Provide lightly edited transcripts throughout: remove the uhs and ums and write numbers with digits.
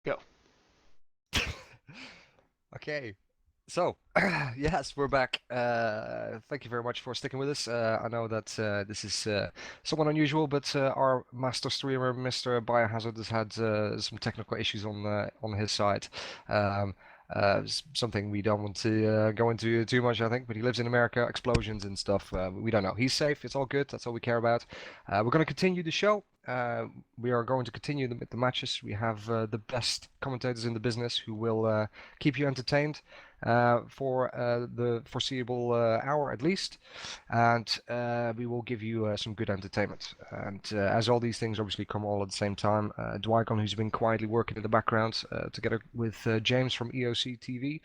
Go. Okay, so yes, we're back. Thank you very much for sticking with us. I know that this is somewhat unusual, but our master streamer, Mr. Biohazard, has had some technical issues on his side. Um, Something we don't want to go into too much, I think. But he lives in America, explosions and stuff. We don't know. He's safe. It's all good. That's all we care about. We're going to continue the show. We are going to continue the matches. We have the best commentators in the business who will keep you entertained for the foreseeable hour at least, and we will give you some good entertainment. And as all these things obviously come all at the same time, Dwycon, who's been quietly working in the background together with James from EOC TV,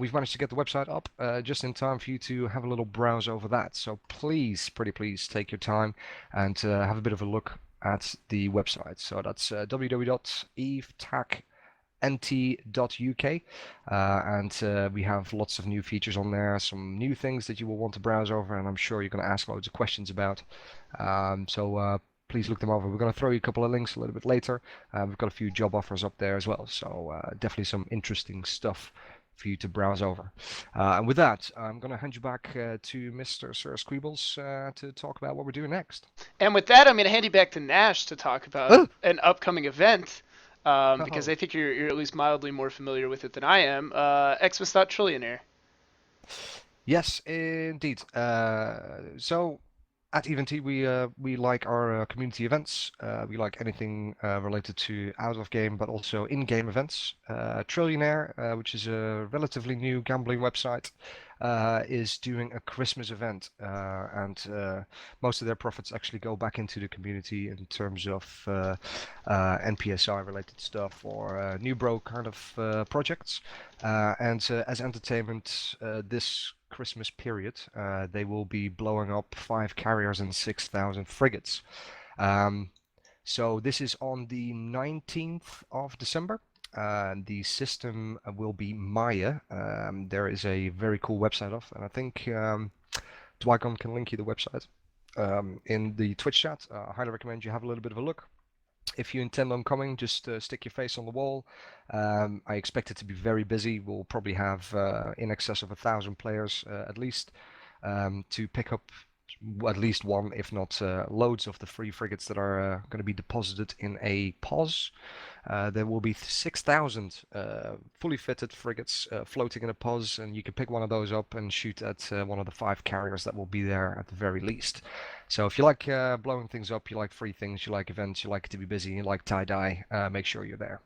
we've managed to get the website up just in time for you to have a little browse over that. So please, pretty please, take your time and have a bit of a look at the website. So that's www.evetac.nt.uk, and we have lots of new features on there, some new things that you will want to browse over, and I'm sure you're going to ask loads of questions about. So please look them over. We're going to throw you a couple of links a little bit later. We've got a few job offers up there as well, so definitely some interesting stuff for you to browse over. And with that, I'm going to hand you back to Mr. Sir Squeebles to talk about what we're doing next. And with that, I'm going to hand you back to Nash to talk about an upcoming event, because Oh, I think you're at least mildly more familiar with it than I am. Xmas Trillionaire. yes, indeed. So at EVT, we like our community events. We like anything related to out of game, but also in-game events. Trillionaire, which is a relatively new gambling website, is doing a Christmas event, and most of their profits actually go back into the community in terms of NPSI related stuff or new bro kind of projects. And as entertainment, this Christmas period, they will be blowing up 5 carriers and 6,000 frigates. Um, so this is on the 19th of December. The system will be Maya. There is a very cool website of, and I think Dwycon can link you the website in the Twitch chat. I highly recommend you have a little bit of a look. If you intend on coming, just stick your face on the wall. I expect it to be very busy. We'll probably have in excess of 1,000 players at least to pick up at least one, if not loads of the free frigates that are going to be deposited in a pos. There will be 6,000 fully fitted frigates floating in a pos, and you can pick one of those up and shoot at one of the 5 carriers that will be there at the very least. So if you like blowing things up, you like free things, you like events, you like it to be busy, you like tie-dye, make sure you're there.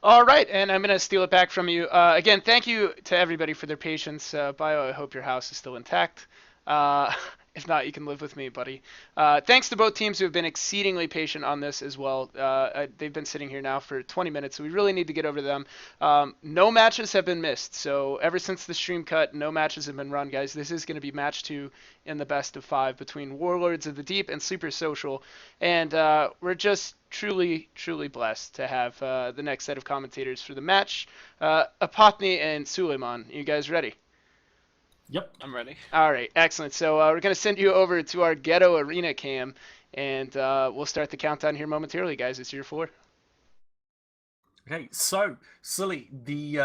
All right, and I'm going to steal it back from you. Again, thank you to everybody for their patience. Bio, I hope your house is still intact. Uh, if not, you can live with me, buddy. Thanks to both teams who have been exceedingly patient on this as well. They've been sitting here now for 20 minutes, so we really need to get over to them. No matches have been missed, so ever since the stream cut, no matches have been run, guys. This is going to be match 2 in the best of 5 between Warlords of the Deep and Sleeper Social, and we're just truly, truly blessed to have the next set of commentators for the match. Apotny and Suleiman, you guys ready? Yep, I'm ready. All right, excellent. So we're going to send you over to our ghetto arena cam, and we'll start the countdown here momentarily, guys. It's your floor. Okay, so Sully, the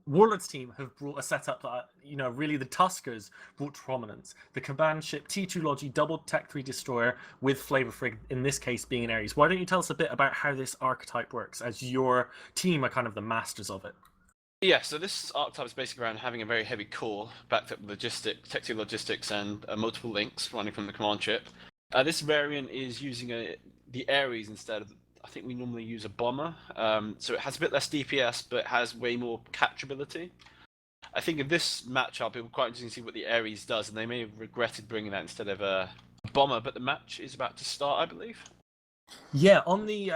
Warlords team have brought a setup that, really the Tuskers brought to prominence. The command ship T2 Logi double Tech 3 destroyer with Flavor Frig, in this case being an Ares. Why don't you tell us a bit about how this archetype works, as your team are kind of the masters of it? Yeah, so this archetype is basically around having a very heavy core, backed up with logistics, tech logistics, and multiple links running from the command ship. This variant is using the Ares instead of, I think we normally use a bomber. So it has a bit less DPS, but has way more capturability. I think in this matchup, it will be quite interesting to see what the Ares does, and they may have regretted bringing that instead of a bomber, but the match is about to start, I believe. Yeah, on the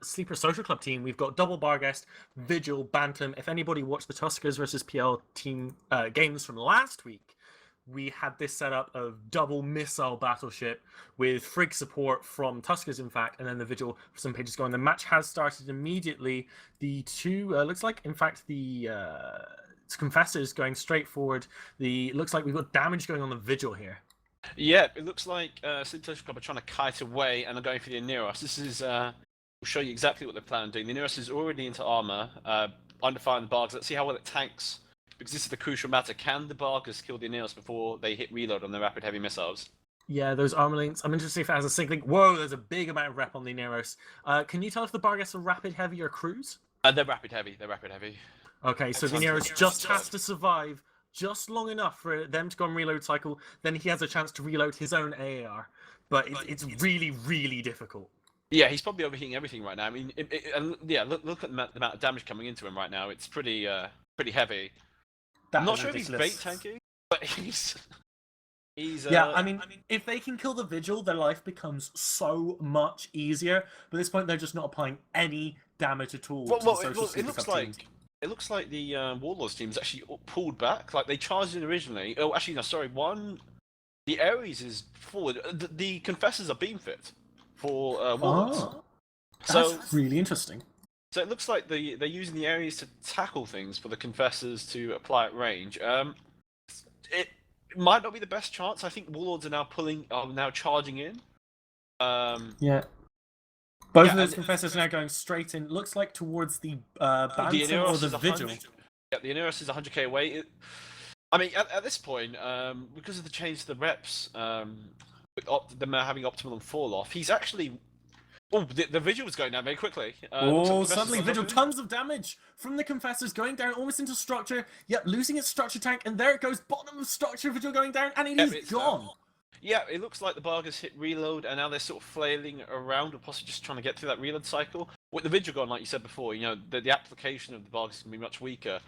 Sleeper Social Club team, we've got Double Barghest, Vigil, Bantam. If anybody watched the Tuskers versus PL team games from last week, we had this setup of double missile battleship with Frig support from Tuskers, in fact, and then the Vigil for some pages going. The match has started immediately. The two, looks like, in fact, the Confessors going straight forward. Looks like we've got damage going on the Vigil here. Yeah, it looks like Sleep Social Club are trying to kite away and are going for the Aneros. This is will show you exactly what they plan on doing. The Neros is already into armor, under fire on the Bargus. Let's see how well it tanks, because this is the crucial matter. Can the Bargus kill the Neros before they hit reload on their rapid heavy missiles? Yeah, those armor links. I'm interested if it has a sync link. Whoa, there's a big amount of rep on the Neros. Can you tell if the Bargas are rapid heavy or cruise? They're rapid heavy. They're rapid heavy. Okay, so the Neros just has to survive just long enough for them to go on reload cycle. Then he has a chance to reload his own AAR. But it's really, really difficult. Yeah, he's probably overheating everything right now. I mean, look at the amount of damage coming into him right now. It's pretty heavy. I'm not sure if he's bait tanky, but he's. Yeah, I mean, if they can kill the Vigil, their life becomes so much easier. But at this point, they're just not applying any damage at all. It looks like the Warlords team is actually pulled back. Like they charged in originally. Oh, actually, no, sorry. The Ares is forward. The Confessors are beam fit for Warlords. That's really interesting. So it looks like they're using the Ares to tackle things for the Confessors to apply at range. It might not be the best chance. I think Warlords are now charging in. Yeah. Both of those Confessors are now going straight in. Looks like towards the Bantam or the Vigil. Yeah, the Neros is 100k away. I mean, at this point, because of the change to the reps, with them having optimal and fall off, he's actually. Oh, the Vigil was going down very quickly. Suddenly Vigil, tons of damage from the Confessors, going down almost into structure. Yep, losing its structure tank, and there it goes, bottom of structure, Vigil going down, and it is gone. Yeah, it looks like the Bargas hit reload, and now they're sort of flailing around, or possibly just trying to get through that reload cycle. With the Vigil gone, like you said before, the application of the Bargas can be much weaker.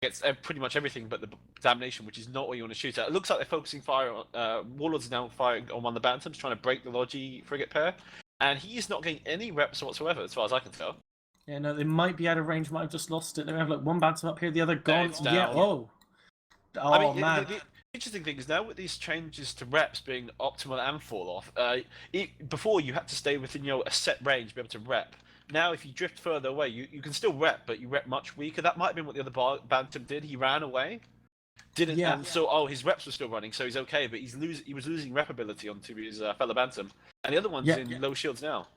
Gets pretty much everything but the damnation, which is not what you want to shoot at. It looks like they're focusing fire on Warlords are now firing on one of the Bantams, trying to break the Logi frigate pair. And he is not getting any reps whatsoever, as far as I can tell. Yeah, no, they might be out of range, might have just lost it. Let me have like one Bantam up here, the other gone. Yeah, I mean, man. The interesting thing is now with these changes to reps being optimal and fall off, before you had to stay within a set range to be able to rep. Now, if you drift further away, you can still rep, but you rep much weaker. That might have been what the other Bantam did. He ran away. His reps were still running, so he's okay, but he was losing rep ability onto his fellow Bantam. And the other one's in low shields now.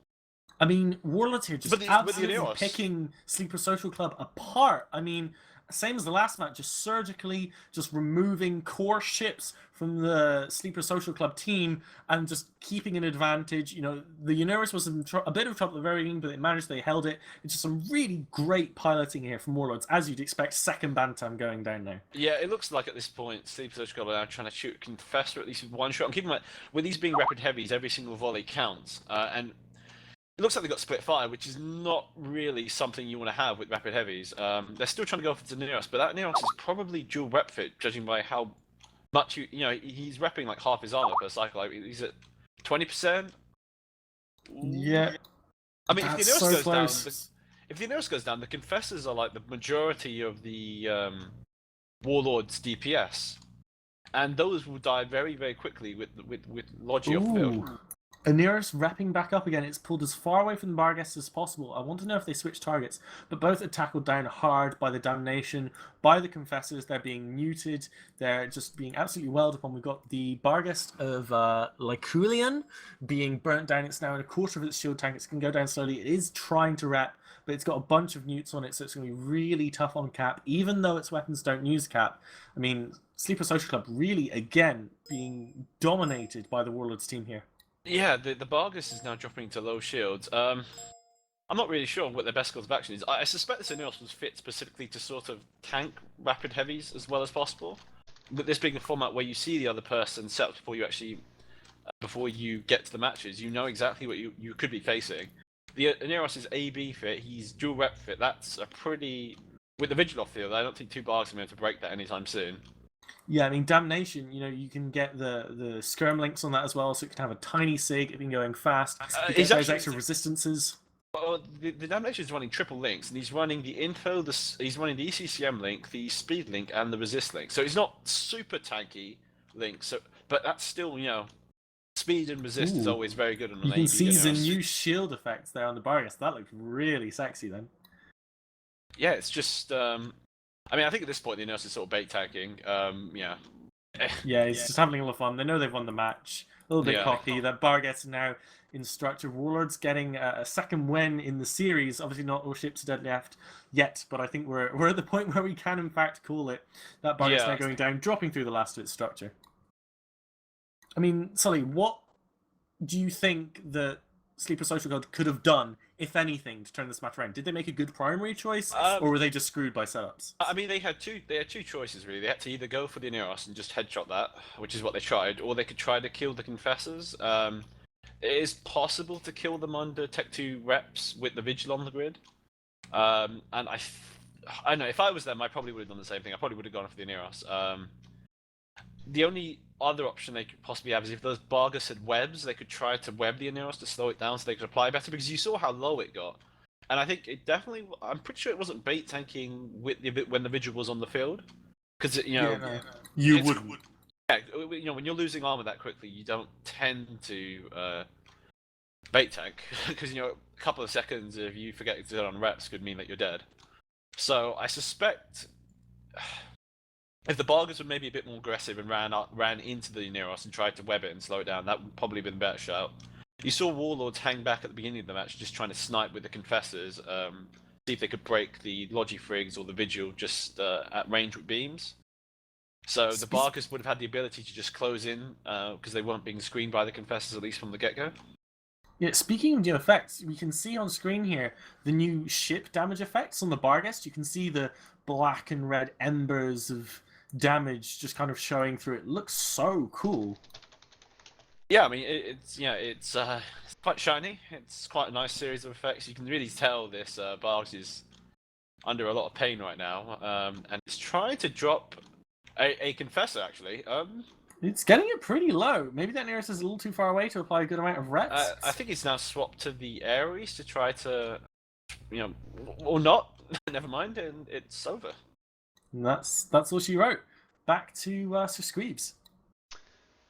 I mean, Warlords here just absolutely picking Sleeper Social Club apart. I mean, same as the last match, just surgically just removing core ships from the Sleeper Social Club team and just keeping an advantage. The Uneris was in a bit of trouble at the very beginning, but they held it. It's just some really great piloting here from Warlords, as you'd expect, second Bantam going down there. Yeah, it looks like at this point, Sleeper Social Club are now trying to shoot Confessor at least with one shot. I'm keeping with these being rapid heavies, every single volley counts. And it looks like they got split fire, which is not really something you want to have with rapid heavies. They're still trying to go for the Neros, but that Neros is probably dual rep fit, judging by how much he's repping like half his armor per cycle. Like, he's at 20%. Yeah. I mean, if the Neros goes down, the Confessors are like the majority of the Warlords DPS, and those will die very, very quickly with Logi off field. Aneris wrapping back up again. It's pulled as far away from the Bargas as possible. I want to know if they switch targets, but both are tackled down hard by the Damnation, by the Confessors. They're being muted. They're just being absolutely welled upon. We've got the Bargas of Lyculian being burnt down. It's now in a quarter of its shield tank. It's going to go down slowly. It is trying to wrap, but it's got a bunch of newts on it, so it's going to be really tough on cap, even though its weapons don't use cap. I mean, Sleeper Social Club really, again, being dominated by the Warlords team here. Yeah, the Bargas is now dropping to low shields. I'm not really sure what their best course of action is. I suspect this Aneros was fit specifically to sort of tank rapid heavies as well as possible. But this being a format where you see the other person set up before you get to the matches, you know exactly what you could be facing. The Aneros is AB fit, he's dual rep fit. That's a pretty... With the Vigil off field, I don't think two Bargas are going to break that anytime soon. Yeah, I mean, Damnation, you can get the skirm links on that as well, so it can have a tiny sig, it can going fast, you get those extra resistances. Well, the Damnation is running triple links, and he's running the info, he's running the ECCM link, the speed link, and the resist link. So it's not super tanky links, but that's still, speed and resist is always very good on an You can see the new shield effects there on the Bargas. That looks really sexy then. Yeah, it's just... I mean, I think at this point the Nurse is sort of bait tanking. Yeah. Yeah, he's just having a little fun. They know they've won the match. A little bit Yeah. cocky. That Bargess is now instructor. Warlords getting a second win in the series. Obviously not all ships are dead left yet, but I think we're at the point where we can in fact call it. That Bargess Yeah. now going down, dropping through the last of its structure. I mean, Sully, what do you think that Sleeper Social Code could have done, if anything, to turn this match around? Did they make a good primary choice, or were they just screwed by setups? I mean, they had two choices really. They had to either go for the Aneros and just headshot that, which is what they tried, or they could try to kill the Confessors. It is possible to kill them under Tech 2 reps with the Vigil on the grid. And I don't know, if I was them, I probably would have done the same thing. I probably would have gone for the Aneros. The only other option they could possibly have is if those Bargus had webs, they could try to web the Aneros to slow it down so they could apply better, because you saw how low it got. And I think it definitely, I'm pretty sure it wasn't bait tanking with when the Vigil was on the field. Because, You wouldn't. Yeah, when you're losing armor that quickly, you don't tend to bait tank. Because, a couple of seconds if you forget to hit on reps could mean that you're dead. So I suspect if the Bargers were maybe a bit more aggressive and ran into the Neros and tried to web it and slow it down, that would probably have been a better shout. You saw Warlords hang back at the beginning of the match, just trying to snipe with the Confessors, see if they could break the Logifrigs or the Vigil just at range with beams. So the Bargers would have had the ability to just close in because they weren't being screened by the Confessors, at least from the get-go. Yeah, speaking of new effects, we can see on screen here the new ship damage effects on the Barghest. You can see the black and red embers of damage just kind of showing through. It looks so cool. Yeah, I mean it's quite shiny. It's quite a nice series of effects. You can really tell this Bargs is under a lot of pain right now, and it's trying to drop a Confessor actually. It's getting it pretty low. Maybe that Nearest is a little too far away to apply a good amount of reps. I think he's now swapped to the Ares to try to, or not. Never mind, and it's over. And that's all she wrote. Back to Sir Squeebs.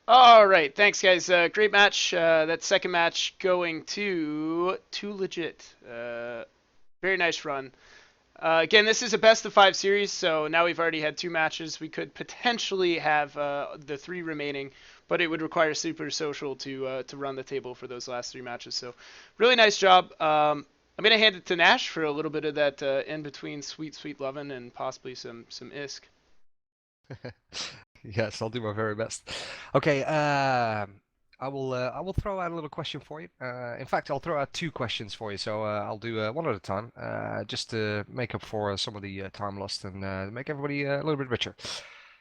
All right, thanks guys. Great match. That second match going to Too Legit. Very nice run. Again, this is a best of 5 series, so now we've already had 2 matches. We could potentially have the 3 remaining, but it would require Super Social to run the table for those last 3 matches. So, really nice job. I'm gonna hand it to Nash for a little bit of that in between sweet lovin' and possibly some isk. Yes, I'll do my very best. Okay, I will throw out a little question for you. In fact, I'll throw out 2 questions for you. So I'll do one at a time, just to make up for some of the time lost and make everybody a little bit richer.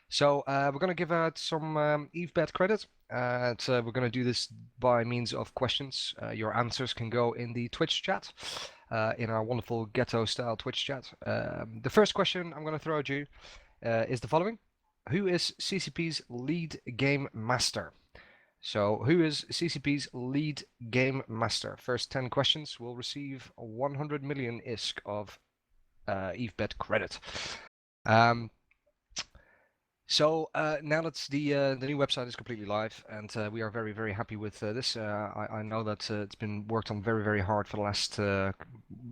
So we're going to give out some EveBet credit, and we're going to do this by means of questions. Your answers can go in the Twitch chat, in our wonderful ghetto-style Twitch chat. The first question I'm going to throw at you is the following. Who is CCP's lead game master? So, who is CCP's lead game master? First 10 questions will receive 100 million ISK of EveBet credit. So now that the new website is completely live, and we are very happy with this. I know that it's been worked on very hard for the last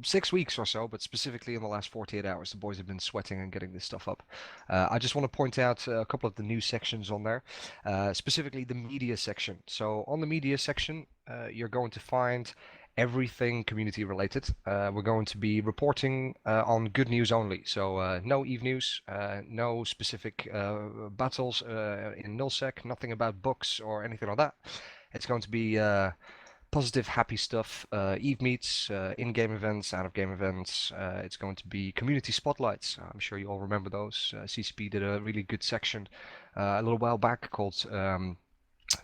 6 weeks or so, but specifically in the last 48 hours, the boys have been sweating and getting this stuff up. I just want to point out a couple of the new sections on there, specifically the media section. So on the media section, you're going to find everything community related. We're going to be reporting on good news only. So no Eve news, no specific battles in nullsec, nothing about books or anything like that. It's going to be positive, happy stuff, Eve meets, in-game events, out-of-game events. It's going to be community spotlights. I'm sure you all remember those. CCP did a really good section a little while back called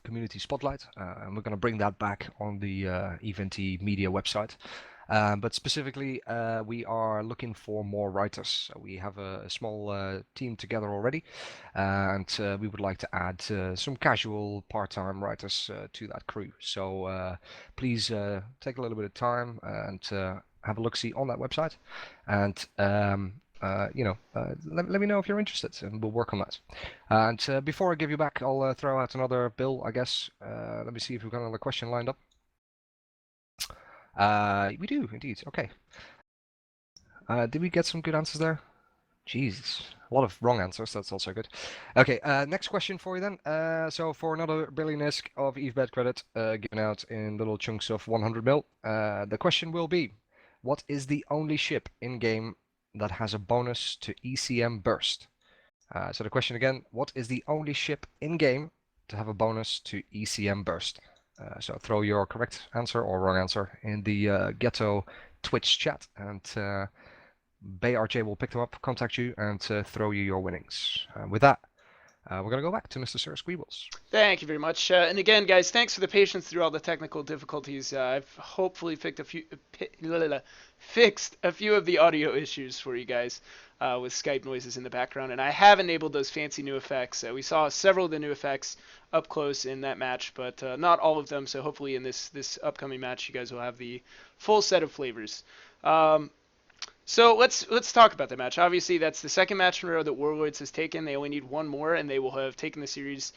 Community Spotlight, and we're going to bring that back on the EVNT media website. But specifically, we are looking for more writers. So we have a small team together already, and we would like to add some casual part-time writers to that crew. So please take a little bit of time and have a look-see on that website, and let me know if you're interested, and we'll work on that. And before I give you back, I'll throw out another bill, I guess. Let me see if we've got another question lined up. We do, indeed. Okay. Did we get some good answers there? Jeez, a lot of wrong answers. That's also good. Okay, next question for you then. So for another billion-esque of EVE-BET credit given out in little chunks of 100 mil, the question will be, what is the only ship in-game that has a bonus to ECM burst? So the question again, what is the only ship in-game to have a bonus to ECM burst? So throw your correct answer or wrong answer in the Ghetto Twitch chat, and BayRJ will pick them up, contact you, and throw you your winnings. With that, we're going to go back to Mr. Sir Squeebles. Thank you very much. And again, guys, thanks for the patience through all the technical difficulties. I've hopefully fixed a few of the audio issues for you guys with Skype noises in the background, and I have enabled those fancy new effects. We saw several of the new effects up close in that match, but not all of them. So hopefully in this upcoming match, you guys will have the full set of flavors. So let's talk about the match. Obviously, that's the second match in a row that Warlords has taken. They only need one more, and they will have taken the series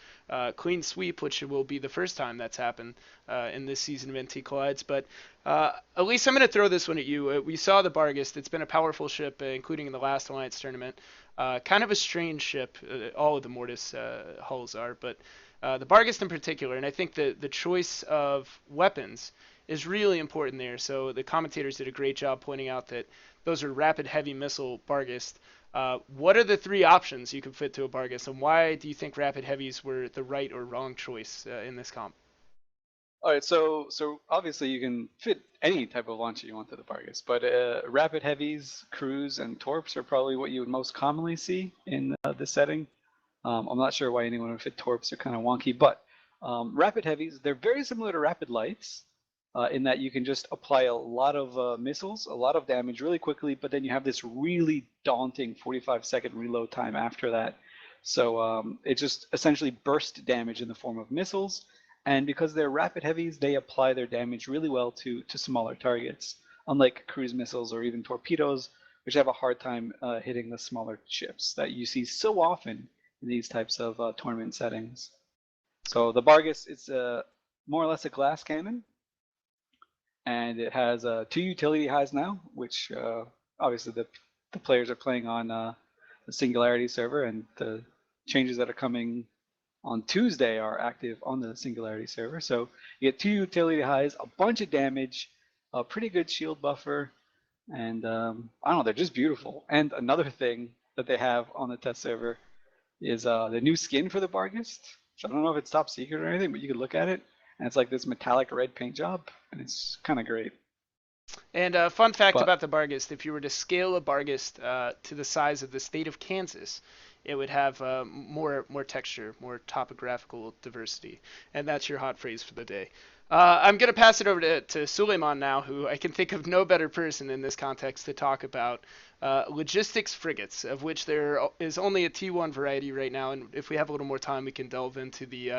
clean sweep, which will be the first time that's happened in this season of NT Collides. But Elise, I'm going to throw this one at you. We saw the Bargist. It's been a powerful ship, including in the last Alliance tournament. Kind of a strange ship. All of the Mortis hulls are, but the Bargist in particular. And I think the choice of weapons is really important there. So the commentators did a great job pointing out that those are rapid heavy missile Bargist. What are the three options you could fit to a Bargist, and why do you think rapid heavies were the right or wrong choice in this comp? All right, so obviously you can fit any type of launcher you want to the Bargus, but rapid heavies, cruise, and torps are probably what you would most commonly see in this setting. I'm not sure why anyone would fit torps; they're kind of wonky. But rapid heavies, they're very similar to rapid lights in that you can just apply a lot of missiles, a lot of damage really quickly, but then you have this really daunting 45-second reload time after that. So it just essentially burst damage in the form of missiles. And because they're rapid heavies, they apply their damage really well to smaller targets, unlike cruise missiles or even torpedoes, which have a hard time hitting the smaller ships that you see so often in these types of tournament settings. So the Bargus is more or less a glass cannon, and it has 2 utility highs now, which obviously the players are playing on the Singularity server, and the changes that are coming on Tuesday are active on the Singularity server. So you get 2 utility highs, a bunch of damage, a pretty good shield buffer, and I don't know, they're just beautiful. And another thing that they have on the test server is the new skin for the Bargist. So I don't know if it's top secret or anything, but you can look at it, and it's like this metallic red paint job, and it's kind of great. And fun fact about the Bargist, if you were to scale a Bargist to the size of the state of Kansas, it would have more texture, more topographical diversity. And that's your hot phrase for the day. I'm going to pass it over to Suleiman now, who I can think of no better person in this context to talk about logistics frigates, of which there is only a T1 variety right now. And if we have a little more time, we can delve into the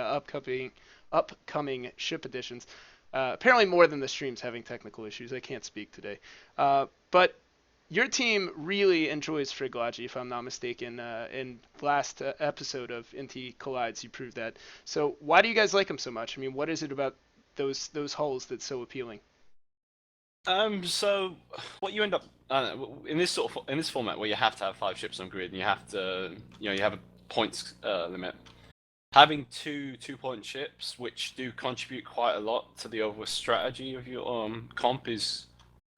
upcoming ship editions. Apparently more than the stream's having technical issues. I can't speak today. But your team really enjoys Frigology, if I'm not mistaken. In last episode of NT Collides, you proved that. So why do you guys like them so much? I mean, what is it about those hulls that's so appealing? So what you end up in this format where you have to have 5 ships on grid and you have to, you have a points limit. Having 2 2-point ships, which do contribute quite a lot to the overall strategy of your comp, is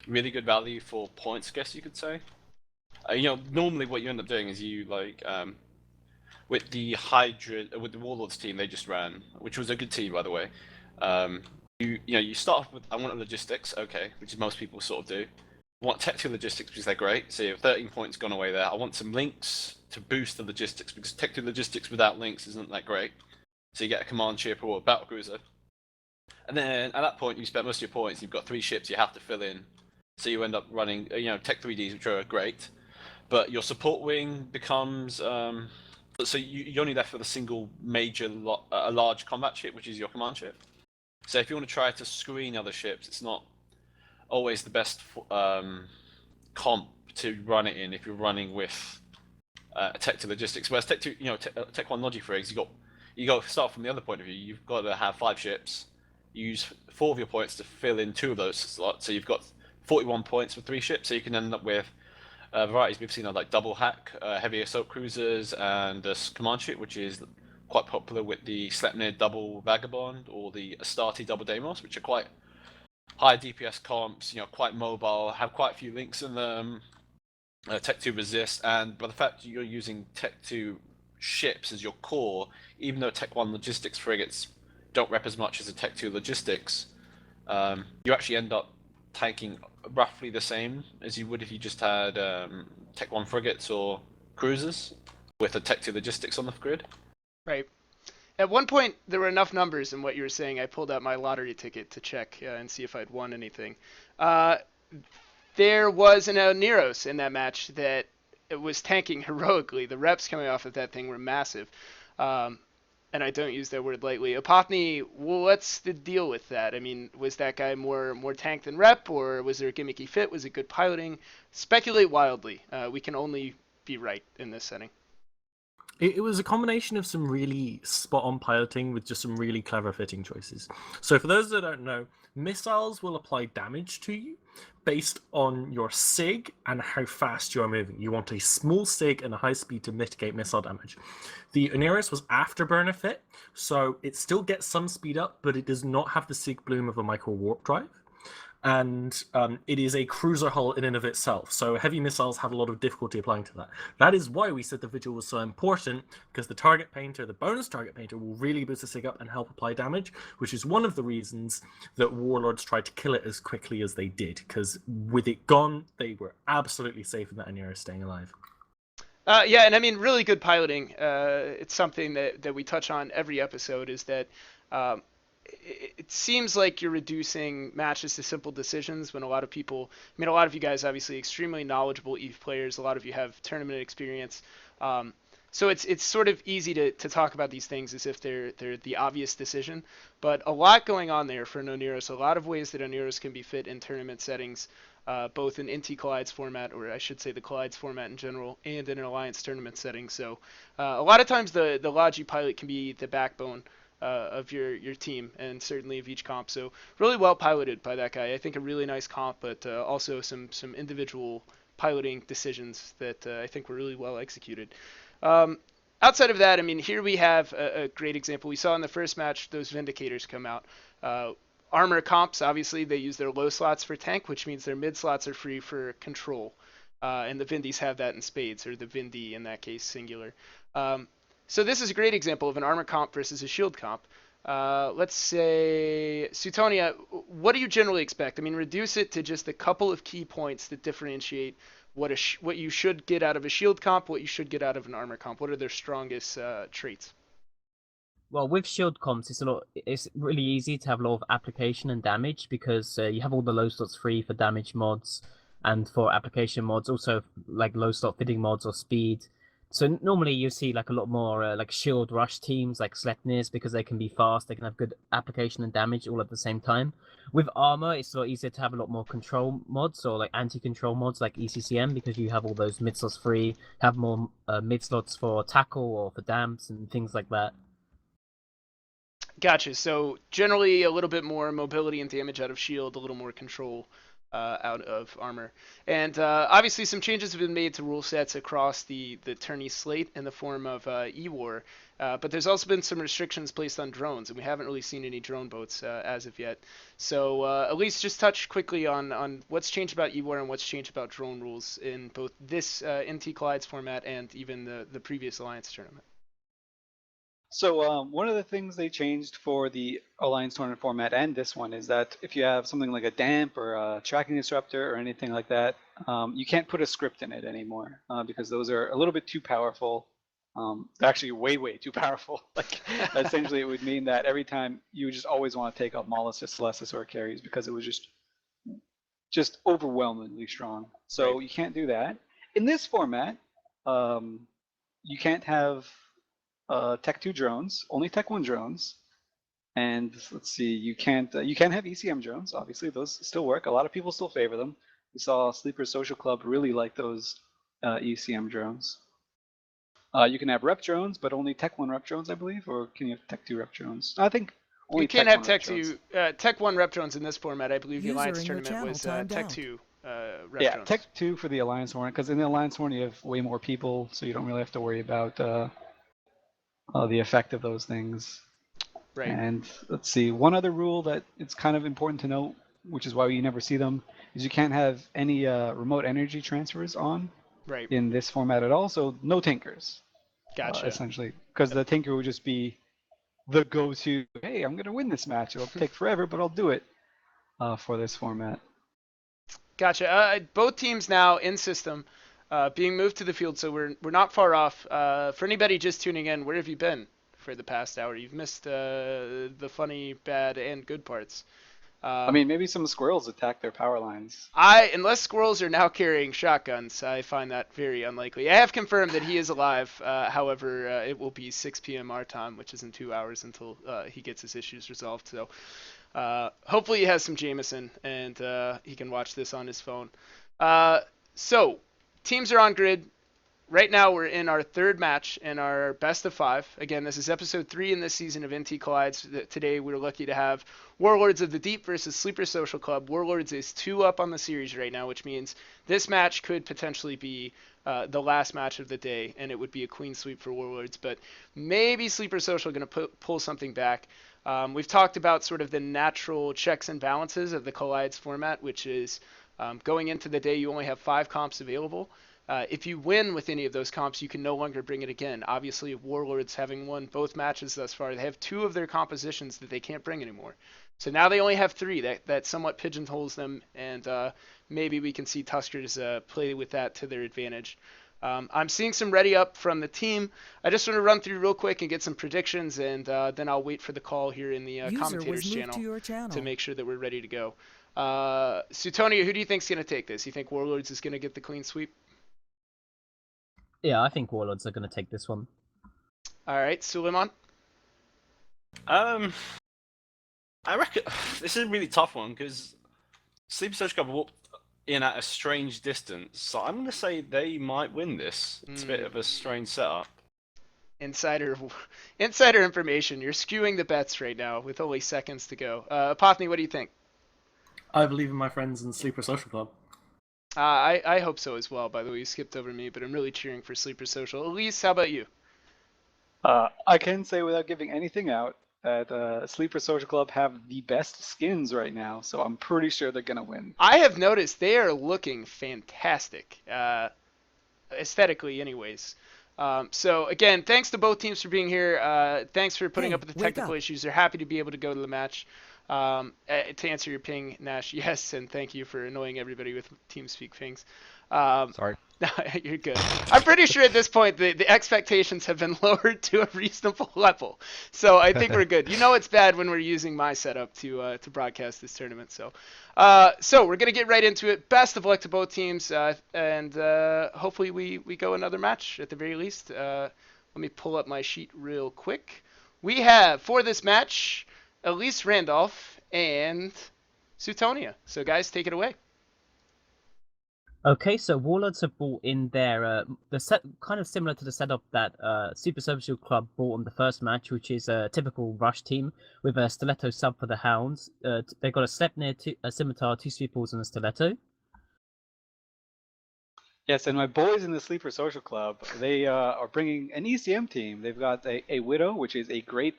really good value for points, I guess you could say. Normally what you end up doing is you with the with the Warlords team they just ran, which was a good team by the way. You start off with I want logistics, okay, which is most people sort of do. I want tech 2 logistics because they're great, so you have 13 points gone away there. I want some links to boost the logistics because tech 2 logistics without links isn't that great. So you get a command ship or a battle cruiser. And then at that point you spend most of your points, you've got 3 ships you have to fill in. So you end up running tech 3Ds, which are great. But your support wing becomes so you're only left with a single major a large combat ship, which is your command ship. So if you want to try to screen other ships, it's not always the best comp to run it in if you're running with tech 2 logistics. Whereas tech 2, tech 1 logi frigs, you go start from the other point of view. You've got to have 5 ships. You use 4 of your points to fill in 2 of those slots. So you've got 41 points for 3 ships. So you can end up with Varieties we've seen are like double hack, heavy assault cruisers, and the command ship, which is quite popular with the Sleipnir double vagabond or the Astarte double Deimos, which are quite high DPS comps, quite mobile, have quite a few links in them, Tech 2 resist, and by the fact that you're using Tech 2 ships as your core, even though Tech 1 logistics frigates don't rep as much as the Tech 2 logistics, you actually end up tanking roughly the same as you would if you just had Tech 1 frigates or cruisers with a Tech 2 logistics on the grid. Right. At one point, there were enough numbers in what you were saying. I pulled out my lottery ticket to check and see if I'd won anything. There was an Neros in that match that it was tanking heroically. The reps coming off of that thing were massive. And I don't use that word lightly. Epophany, what's the deal with that? I mean, was that guy more tank than rep, or was there a gimmicky fit? Was it good piloting? Speculate wildly. We can only be right in this setting. It was a combination of some really spot-on piloting with just some really clever fitting choices. So for those that don't know, missiles will apply damage to you based on your SIG and how fast you are moving. You want a small SIG and a high speed to mitigate missile damage. The Oneirus was afterburner fit, so it still gets some speed up, but it does not have the SIG bloom of a micro warp drive. And it is a cruiser hull in and of itself, so heavy missiles have a lot of difficulty applying to that. That is why we said the Vigil was so important, because the target painter, the bonus target painter, will really boost the SIG up and help apply damage, which is one of the reasons that Warlords tried to kill it as quickly as they did, because with it gone, they were absolutely safe in that Oneirus staying alive. Yeah, and I mean, really good piloting. It's something that we touch on every episode, is that it seems like you're reducing matches to simple decisions when a lot of people, I mean, a lot of you guys obviously extremely knowledgeable EVE players, a lot of you have tournament experience. So it's sort of easy to talk about these things as if they're the obvious decision, but a lot going on there for an Oneirus, a lot of ways that Oneirus can be fit in tournament settings, both in NT Collides format, or I should say the Collides format in general, and in an Alliance tournament setting. So a lot of times the Logi pilot can be the backbone of your team, and certainly of each comp. So really well piloted by that guy. I think a really nice comp, but also some individual piloting decisions that I think were really well executed. Outside of that, I mean, here we have a great example. We saw in the first match those Vindicators come out. Armor comps, obviously, they use their low slots for tank, which means their mid slots are free for control. And the Vindies have that in spades, or the Vindi in that case, singular. So this is a great example of an armor comp versus a shield comp. Let's say, Suetonia, what do you generally expect? I mean, reduce it to just a couple of key points that differentiate what you should get out of a shield comp, what you should get out of an armor comp. What are their strongest traits? Well, with shield comps, it's really easy to have a lot of application and damage, because you have all the low slots free for damage mods, and for application mods, also like low slot fitting mods or speed. So normally you see like a lot more like shield rush teams like Sleipnirs, because they can be fast, they can have good application and damage all at the same time. With armor, it's a lot easier to have a lot more control mods, or like anti-control mods like ECCM, because you have all those mid slots free, have more mid slots for tackle or for damps and things like that. Gotcha. So generally a little bit more mobility and damage out of shield, a little more control out of armor. And obviously some changes have been made to rule sets across the tourney slate in the form of E-War, but there's also been some restrictions placed on drones, and we haven't really seen any drone boats as of yet. So at least just touch quickly on what's changed about E-War and what's changed about drone rules in both this NT Collides format and even the previous Alliance tournament. So one of the things they changed for the Alliance tournament format and this one is that if you have something like a damp or a tracking disruptor or anything like that, you can't put a script in it anymore because those are a little bit too powerful. They're actually way too powerful. Like essentially, it would mean that every time you would just always want to take out Molluscus, Celestis, or Carries because it was just overwhelmingly strong. So you can't do that. In this format, you can't have Tech 2 drones, only Tech 1 drones, and let's see, you can have ECM drones. Obviously, those still work. A lot of people still favor them. We saw Sleeper Social Club really like those ECM drones. You can have rep drones, but only Tech 1 rep drones, I believe, or can you have Tech 2 rep drones? I think only you can't Tech have 1 Tech rep drones. 2, Tech 1 rep drones in this format. I believe the User Alliance in your tournament channel was timed Tech out. 2 Yeah, restaurants. Tech 2 for the Alliance Hornet, because in the Alliance Hornet you have way more people, so you don't really have to worry about the effect of those things. Right. And let's see, one other rule that it's kind of important to note, which is why you never see them, is you can't have any remote energy transfers on Right. in this format at all, so no Tinkers. Gotcha. Essentially, because the Tinker would just be the go-to, hey, I'm going to win this match. It'll take forever, but I'll do it for this format. Gotcha. Both teams now in system, being moved to the field, so we're not far off. For anybody just tuning in, where have you been for the past hour? You've missed the funny, bad, and good parts. I mean, maybe some squirrels attack their power lines. Unless squirrels are now carrying shotguns, I find that very unlikely. I have confirmed that he is alive. However, it will be 6 p.m. our time, which is in 2 hours until he gets his issues resolved. So hopefully he has some Jameson and he can watch this on his phone. So teams are on grid. Right now we're in our third match in our best of 5. Again, this is episode 3 in this season of NT Collides. Today we're lucky to have Warlords of the Deep versus Sleeper Social Club. Warlords is 2 up on the series right now, which means this match could potentially be the last match of the day, and it would be a clean sweep for Warlords. But maybe Sleeper Social going to pull something back. We've talked about sort of the natural checks and balances of the Collides format, which is going into the day you only have 5 comps available. If you win with any of those comps, you can no longer bring it again. Obviously, Warlords having won both matches thus far, they have 2 of their compositions that they can't bring anymore. So now they only have 3. That somewhat pigeonholes them, and maybe we can see Tuskers play with that to their advantage. I'm seeing some ready up from the team. I just want to run through real quick and get some predictions, and then I'll wait for the call here in the commentators channel to make sure that we're ready to go. Suetonia, who do you think is going to take this? You think Warlords is going to get the clean sweep? Yeah, I think Warlords are going to take this one. All right, Suleiman? I reckon this is a really tough one because Sleeper Social Club walked in at a strange distance, so I'm going to say they might win this. It's a bit of a strange setup. Insider information. You're skewing the bets right now with only seconds to go. Apothony, what do you think? I believe in my friends in Sleeper Social Club. I hope so as well. By the way, you skipped over me, but I'm really cheering for Sleeper Social. Elise, how about you? I can say without giving anything out that Sleeper Social Club have the best skins right now, so I'm pretty sure they're going to win. I have noticed they are looking fantastic, aesthetically anyways. So again, thanks to both teams for being here. Thanks for putting up with the technical issues. They're happy to be able to go to the match. To answer your ping, Nash, yes, and thank you for annoying everybody with TeamSpeak pings. Sorry. You're good. I'm pretty sure at this point the expectations have been lowered to a reasonable level, so I think we're good. You know it's bad when we're using my setup to broadcast this tournament. So we're gonna get right into it. Best of luck to both teams, and hopefully we go another match at the very least. Let me pull up my sheet real quick. We have for this match Elise Randolph and Suetonia. So guys, take it away. Okay, so Warlords have brought in their the set kind of similar to the setup that Super Social Club brought on the first match, which is a typical rush team with a stiletto sub for the hounds. They've got a Sleipnir, a scimitar, 2 sweepers, and a stiletto. Yes, and my boys in the Sleeper Social Club, they are bringing an ECM team. They've got a Widow, which is a great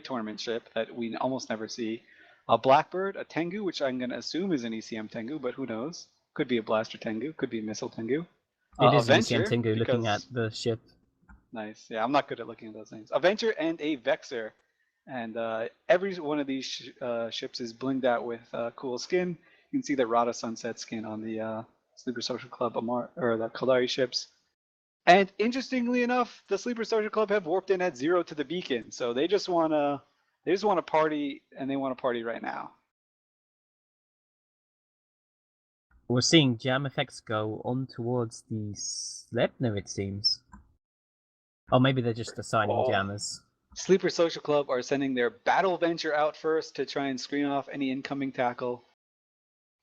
tournament ship that we almost never see. A Blackbird, a Tengu, which I'm going to assume is an ECM Tengu, but who knows? Could be a Blaster Tengu, could be a Missile Tengu. It is an Venture, ECM Tengu looking at the ship. Nice. Yeah, I'm not good at looking at those things. A Venture and a Vexer. And every one of these ships is blinged out with cool skin. You can see the Rada Sunset skin on the Sleeper Social Club or the Kaldari ships. And interestingly enough, the Sleeper Social Club have warped in at 0 to the beacon. So they just want to party, and they want to party right now. We're seeing jam effects go on towards the Sleipnir, it seems. Or maybe they're just assigning jammers. Sleeper Social Club are sending their Battle Venture out first to try and screen off any incoming tackle.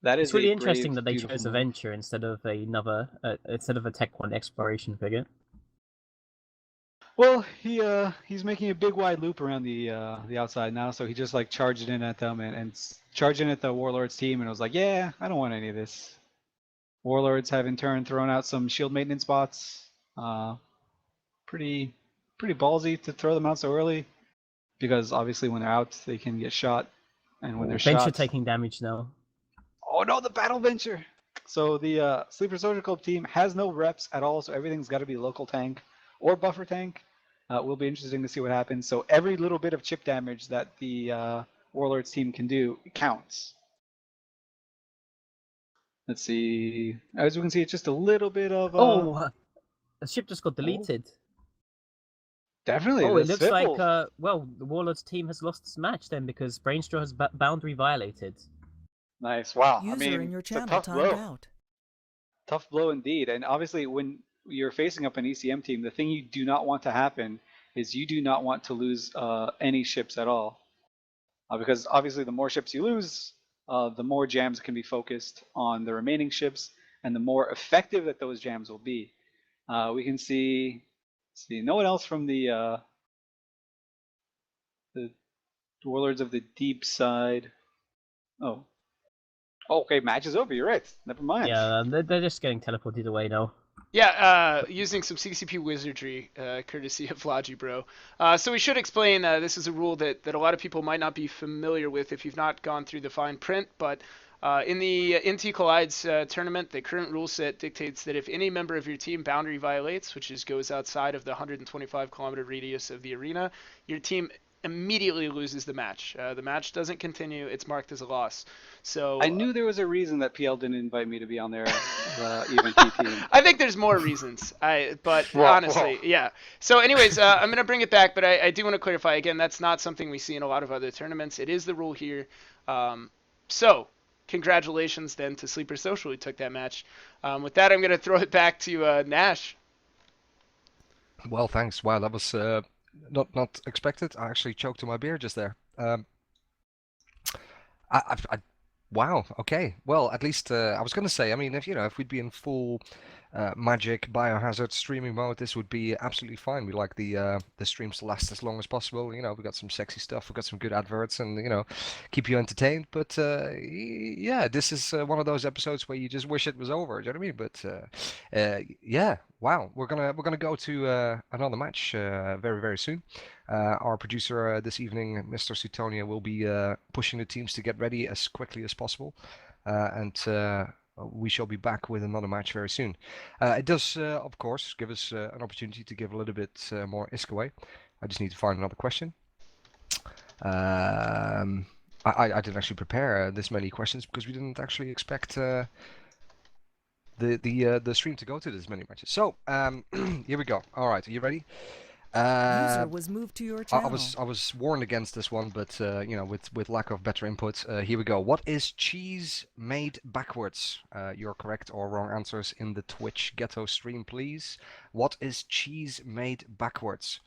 That is It's really a interesting brave, that they beautiful chose a move. Venture instead of a Tech 1 exploration figure. Well, he's making a big wide loop around the outside now, so he just like charged in at them and charged in at the Warlords team, and was like, yeah, I don't want any of this. Warlords have in turn thrown out some shield maintenance bots. Pretty ballsy to throw them out so early, because obviously when they're out they can get shot, and when they're Venture shot, taking damage now. oh no, the battle venture. So the Sleeper Soldier Club team has no reps at all, so everything's got to be local tank or buffer tank. Will be interesting to see what happens. So every little bit of chip damage that the Warlords team can do counts. Let's see. As we can see, it's just a little bit of. The ship just got deleted. Definitely. Oh, the it looks like Siffle. well, the Warlords team has lost this match then because Brainstraw has boundary violated. Nice. Wow. I User mean, in your it's a channel tough timed blow. out. Tough blow indeed. And obviously, when you're facing up an ECM team, the thing you do not want to happen is you do not want to lose any ships at all. Because obviously, the more ships you lose, the more jams can be focused on the remaining ships, and the more effective that those jams will be. We can see no one else from the Warlords of the Deep side. Oh. Okay, match is over. You're right. Never mind. Yeah, they're just getting teleported away now. Yeah, using some CCP wizardry, courtesy of Logi Bro. So we should explain, this is a rule that a lot of people might not be familiar with if you've not gone through the fine print, but in the NT Collides tournament, the current rule set dictates that if any member of your team boundary violates, which goes outside of the 125-kilometer radius of the arena, your team immediately loses the match. The match doesn't continue. It's marked as a loss. So I knew there was a reason that PL didn't invite me to be on their EVT team. I think there's more reasons. But honestly, yeah. So anyways, I'm going to bring it back, but I do want to clarify again, that's not something we see in a lot of other tournaments. It is the rule here. So congratulations then to Sleeper Social who took that match. With that, I'm going to throw it back to Nash. Well, thanks. Wow, that was not expected. I actually choked on my beer just there. Wow. Okay. Well, at least I was gonna say. I mean, if we'd be in full Magic Biohazard streaming mode, this would be absolutely fine. We like the streams to last as long as possible. We got some sexy stuff. We got some good adverts, and keep you entertained. But yeah, this is one of those episodes where you just wish it was over. Do you know what I mean? But yeah. Wow. We're gonna go to another match very very soon. Our producer this evening, Mr. Sutonia, will be pushing the teams to get ready as quickly as possible, and we shall be back with another match very soon. It does, of course, give us an opportunity to give a little bit more ISK away. I just need to find another question. I didn't actually prepare this many questions because we didn't actually expect the stream to go to this many matches. So here we go. All right, are you ready? User was moved to your channel. I was warned against this one, but with lack of better input, here we go. What is cheese made backwards? Your correct or wrong answers in the Twitch Ghetto stream, please. What is cheese made backwards?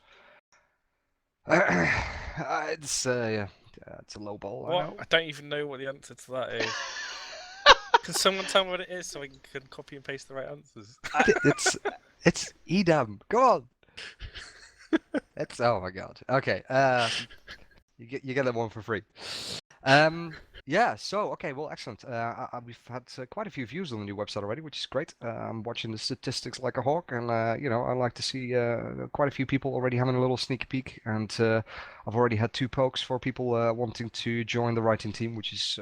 It's a low ball. What? I don't even know what the answer to that is. Can someone tell me what it is so I can copy and paste the right answers? It's Edam. Go on. It's oh my god. Okay. You get that one for free. Yeah. So okay. Well, excellent. We've had quite a few views on the new website already, which is great. I'm watching the statistics like a hawk, and I like to see quite a few people already having a little sneak peek. And I've already had 2 pokes for people wanting to join the writing team, which is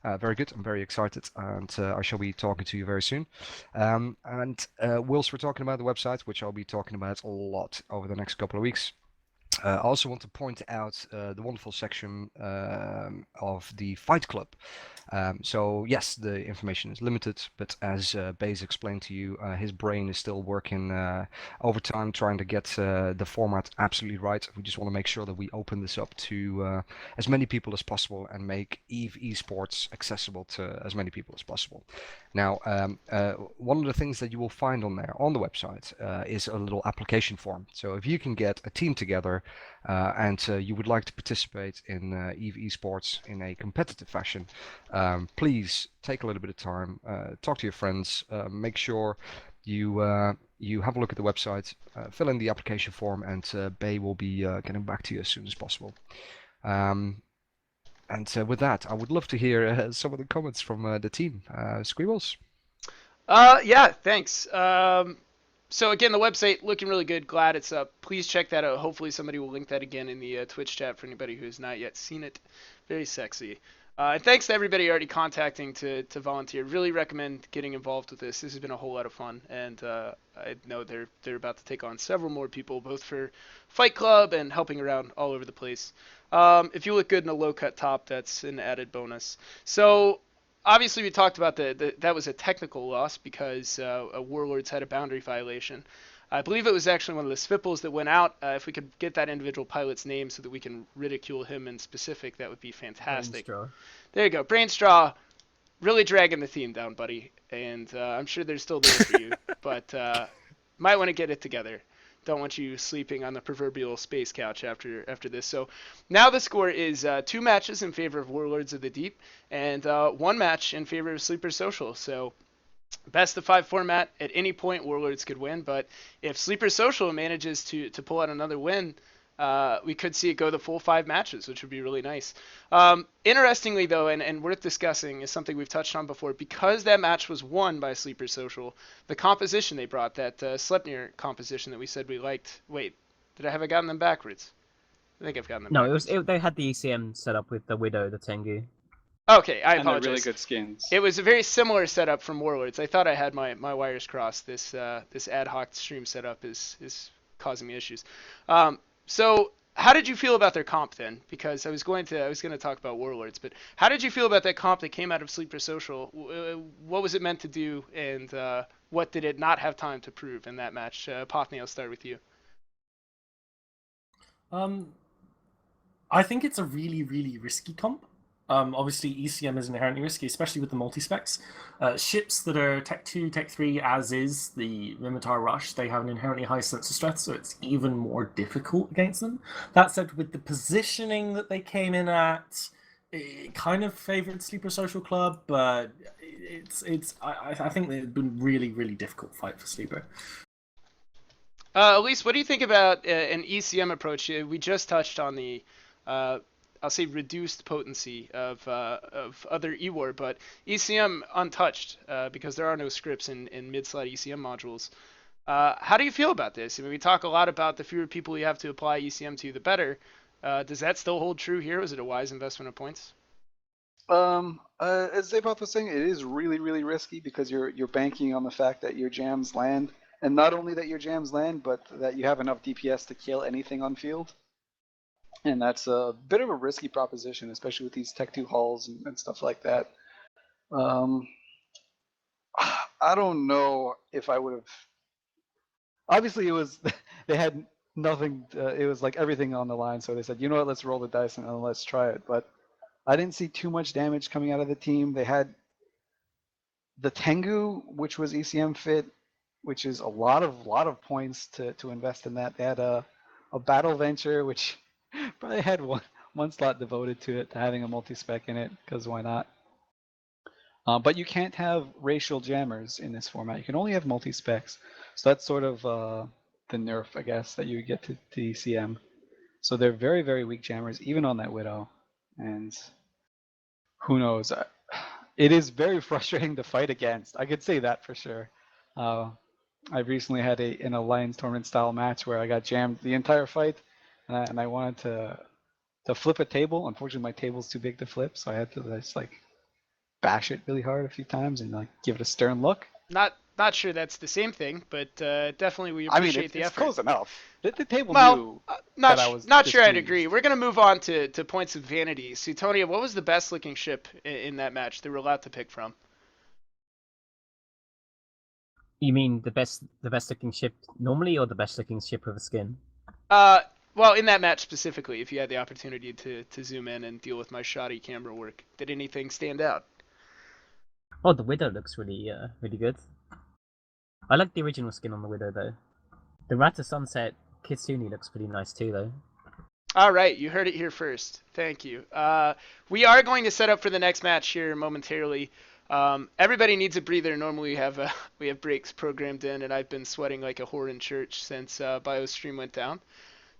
very good. I'm very excited, and I shall be talking to you very soon. And whilst we're talking about the website, which I'll be talking about a lot over the next couple of weeks, I also want to point out the wonderful section of the Fight Club. So yes, the information is limited, but as Baze explained to you, his brain is still working overtime trying to get the format absolutely right. We just want to make sure that we open this up to as many people as possible and make EVE Esports accessible to as many people as possible. Now, one of the things that you will find on there on the website is a little application form. So if you can get a team together and you would like to participate in EVE Esports in a competitive fashion, please take a little bit of time, talk to your friends, make sure you have a look at the website, fill in the application form, and Bay will be getting back to you as soon as possible. And with that, I would love to hear some of the comments from the team. Squeebbles? Yeah, thanks. So again, the website looking really good. Glad it's up. Please check that out. Hopefully somebody will link that again in the Twitch chat for anybody who has not yet seen it. Very sexy. And thanks to everybody already contacting to volunteer. Really recommend getting involved with this. This has been a whole lot of fun, and I know they're about to take on several more people, both for Fight Club and helping around all over the place. If you look good in a low cut top, that's an added bonus. So obviously we talked about that was a technical loss because Warlords had a boundary violation. I believe it was actually one of the Svipples that went out. If we could get that individual pilot's name so that we can ridicule him in specific, that would be fantastic. Brainstraw. There you go. Brainstraw, really dragging the theme down, buddy. And I'm sure they're still there for you, but might want to get it together. Don't want you sleeping on the proverbial space couch after this. So now the score is 2 matches in favor of Warlords of the Deep and 1 match in favor of Sleeper Social. So best of 5 format. At any point, Warlords could win, but if Sleeper Social manages to pull out another win, we could see it go the full 5 matches, which would be really nice. Interestingly, though, and worth discussing, is something we've touched on before. Because that match was won by Sleeper Social, the composition they brought, that Sleipnir composition that we said we liked. Wait, have I gotten them backwards? I think I've gotten them No, backwards. they had the ECM set up with the Widow, the Tengu. Okay, I And they're apologize. really good skins. It was a very similar setup from Warlords. I thought I had my wires crossed. This ad hoc stream setup is causing me issues. So how did you feel about their comp then? Because I was going to talk about Warlords, but how did you feel about that comp that came out of Sleeper Social? What was it meant to do, and what did it not have time to prove in that match? Pothny, I'll start with you. I think it's a really, really risky comp. Obviously, ECM is inherently risky, especially with the multi-specs. Ships that are Tech 2, Tech 3, as is the Mimitar Rush, they have an inherently high sensor strength, so it's even more difficult against them. That said, with the positioning that they came in at, it kind of favored Sleeper Social Club, but I think they've been really, really difficult fight for Sleeper. Elise, what do you think about an ECM approach? We just touched on the I'll say reduced potency of other EWAR, but ECM untouched because there are no scripts in mid-slot ECM modules. How do you feel about this? I mean, we talk a lot about the fewer people you have to apply ECM to, the better. Does that still hold true here? Was it a wise investment of points? As Zapoth was saying, it is really, really risky because you're banking on the fact that your jams land, and not only that your jams land, but that you have enough DPS to kill anything on field. And that's a bit of a risky proposition, especially with these Tech 2 hulls and stuff like that. I don't know if I would have. Obviously, it was they had nothing. It was like everything on the line, so they said, you know what, let's roll the dice and let's try it. But I didn't see too much damage coming out of the team. They had the Tengu, which was ECM fit, which is a lot of points to invest in that. They had a Battle Venture, which probably had one slot devoted to it, to having a multi-spec in it, because why not? But you can't have racial jammers in this format. You can only have multi-specs. So that's sort of the nerf, I guess, that you get to ECM. So they're very, very weak jammers, even on that Widow. And who knows? It is very frustrating to fight against. I could say that for sure. I recently had an Alliance Tournament style match where I got jammed the entire fight, and I wanted to flip a table. Unfortunately, my table's too big to flip, so I had to just like bash it really hard a few times and like give it a stern look. Not sure that's the same thing, but definitely we appreciate the it's effort. close enough. The table Well, knew not that I was not sure I'd displeased. agree. We're gonna move on to points of vanity. Suetonia, what was the best looking ship in that match? There were a lot to pick from. You mean the best looking ship normally, or the best looking ship with a skin? Well, in that match specifically, if you had the opportunity to zoom in and deal with my shoddy camera work, did anything stand out? Oh, the Widow looks really good. I like the original skin on the Widow though. The Rata Sunset Kitsune looks pretty nice too though. All right, you heard it here first. Thank you. We are going to set up for the next match here momentarily. Everybody needs a breather. Normally we have breaks programmed in, and I've been sweating like a whore in church since BioStream went down.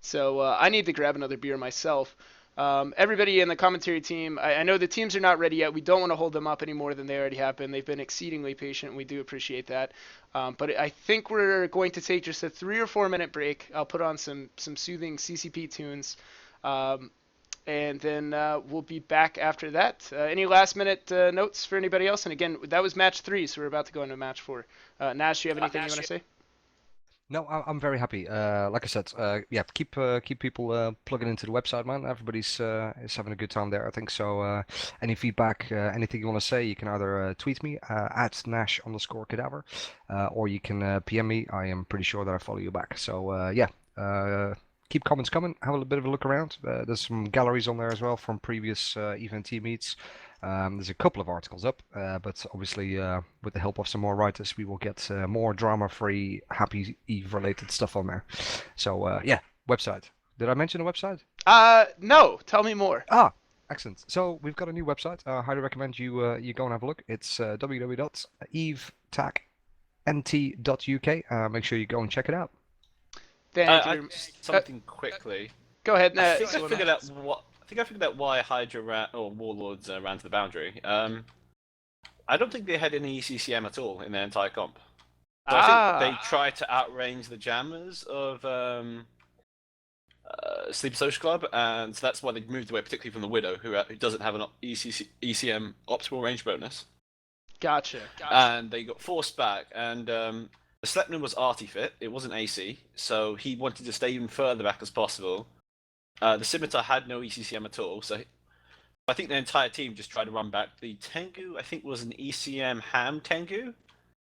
So I need to grab another beer myself. Everybody in the commentary team, I know the teams are not ready yet. We don't want to hold them up any more than they already have been. They've been exceedingly patient, and we do appreciate that. But I think we're going to take just a 3 or 4 minute break. I'll put on some soothing CCP tunes, and then we'll be back after that. Any last minute notes for anybody else? And again, that was match 3, so we're about to go into match 4. Nash, do you have anything you want to say? No, I'm very happy. Like I said, yeah, keep people plugging into the website, man. Everybody's is having a good time there, I think. So, any feedback, anything you want to say, you can either tweet me at Nash_Cadaver, or you can PM me. I am pretty sure that I follow you back. So, yeah, keep comments coming. Have a little bit of a look around. There's some galleries on there as well from previous event meets. There's a couple of articles up, but obviously with the help of some more writers, we will get more drama-free, Happy Eve-related stuff on there. So yeah, website. Did I mention the website? No. Tell me more. Ah, excellent. So we've got a new website. I highly recommend you you go and have a look. It's www.evetacnt.uk. Make sure you go and check it out. Thank you. Just something quickly. Go ahead. I think I figured out what. I think I figured out why Hydra or Warlords ran to the boundary. I don't think they had any ECCM at all in their entire comp. So I think they tried to outrange the jammers of Sleep Social Club, and so that's why they moved away, particularly from the Widow, who doesn't have an ECM optimal range bonus. Gotcha. And they got forced back, and the Slepnin was arty fit, it wasn't AC, so he wanted to stay even further back as possible. The Scimitar had no ECCM at all, so I think the entire team just tried to run back. The Tengu, I think, was an ECM ham Tengu,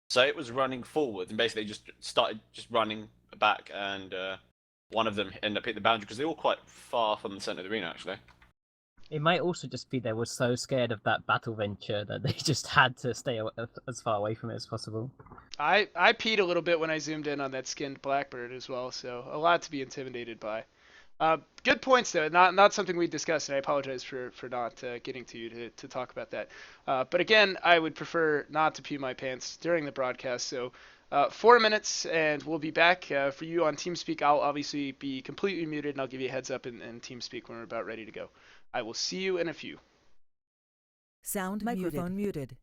so it was running forward, and basically just started just running back, and one of them ended up hitting the boundary, because they're all quite far from the center of the arena, actually. It might also just be they were so scared of that battle venture that they just had to stay as far away from it as possible. I peed a little bit when I zoomed in on that skinned blackbird as well, so a lot to be intimidated by. Good points, though. Not something we discussed, and I apologize for not getting to you to talk about that. But again, I would prefer not to pee my pants during the broadcast. So 4 minutes, and we'll be back. For you on TeamSpeak, I'll obviously be completely muted, and I'll give you a heads up in TeamSpeak when we're about ready to go. I will see you in a few. Sound microphone muted.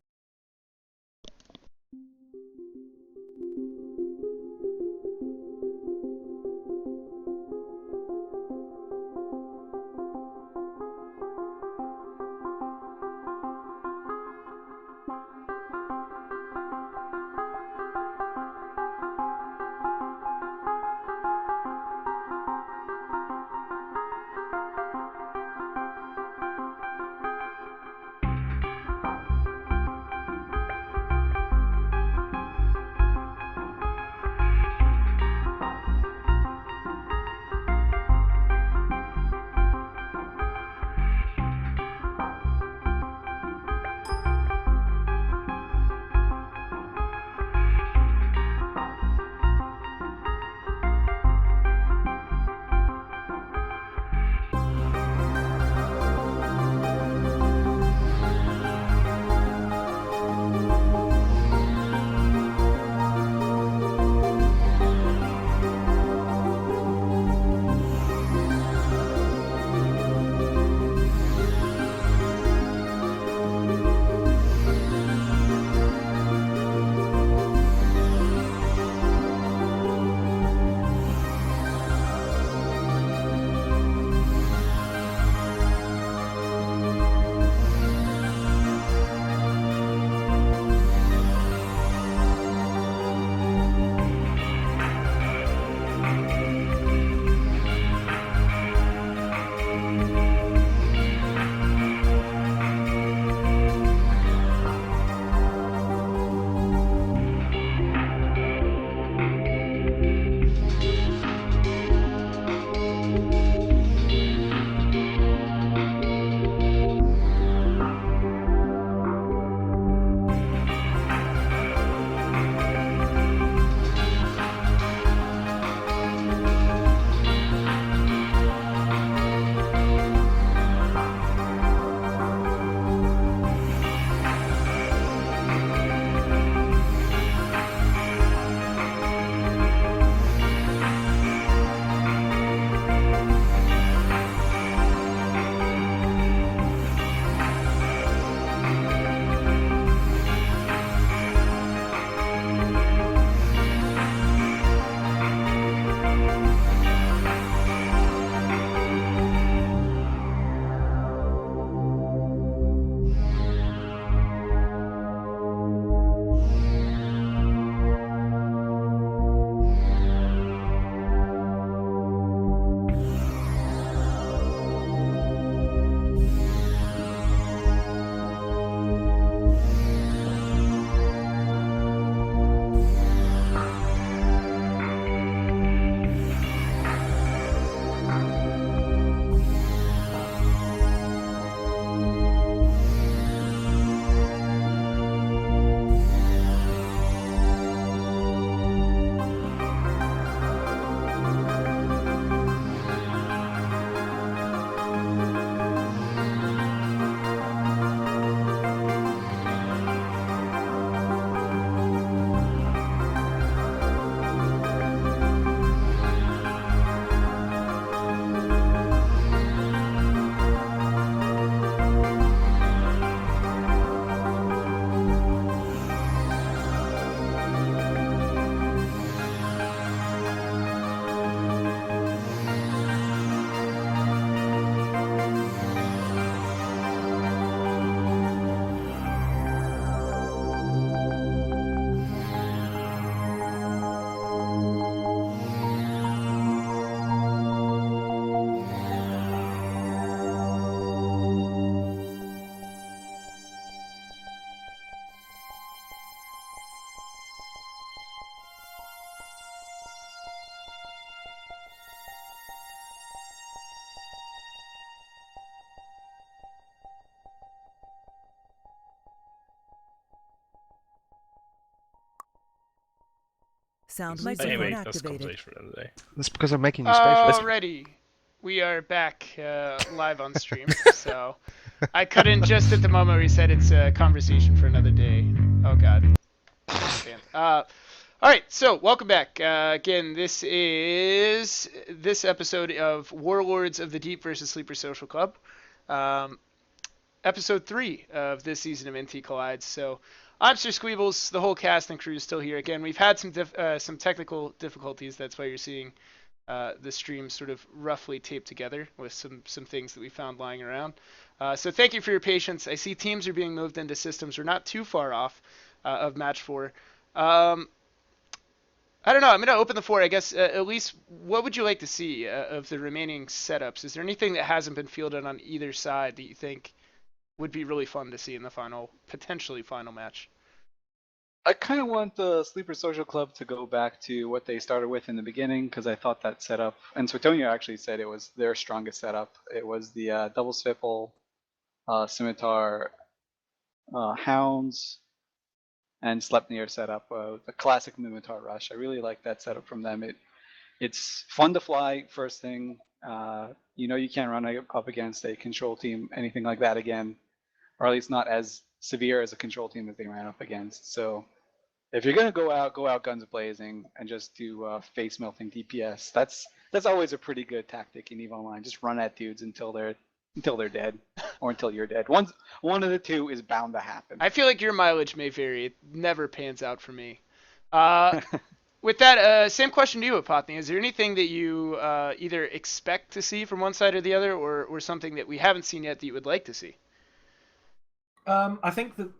Sound Anyway, microphone that's a activated. conversation for another day. That's because I'm making you spacious. Alrighty, we are back live on stream. So I couldn't just at the moment where you said it's a conversation for another day. Oh God. All right, so welcome back. Again, this is this episode of Warlords of the Deep versus Sleeper Social Club, episode 3 of this season of NT Collides. So I'm Sir Squeebles. The whole cast and crew is still here. Again, we've had some technical difficulties. That's why you're seeing the stream sort of roughly taped together with some things that we found lying around. So thank you for your patience. I see teams are being moved into systems. We're not too far off of match 4. I don't know. I'm going to open the floor. I guess, Elise, what would you like to see of the remaining setups? Is there anything that hasn't been fielded on either side that you think would be really fun to see in the potentially final match? I kind of want the Sleeper Social Club to go back to what they started with in the beginning, because I thought that setup, and Suetonio actually said it was their strongest setup. It was the double Svipple, Scimitar, Hounds, and Sleipnir setup, the classic Mimitar Rush. I really like that setup from them. It's fun to fly, first thing. You can't run up against a control team, anything like that again, or at least not as severe as a control team as they ran up against. So if you're gonna go out guns blazing and just do face melting DPS. That's always a pretty good tactic in EVE Online. Just run at dudes until they're dead, or until you're dead. One of the two is bound to happen. I feel like your mileage may vary. It never pans out for me. With that, same question to you, Apotny. Is there anything that you either expect to see from one side or the other, or something that we haven't seen yet that you would like to see? I think that